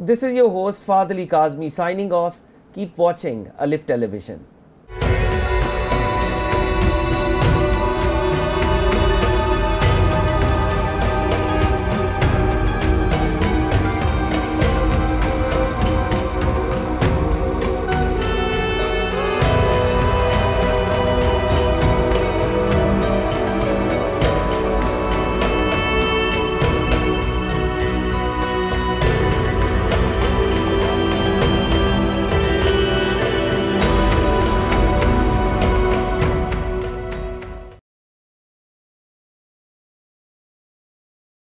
This is your host Fahad Ali Kazmi signing off. Keep watching Alif tele vision.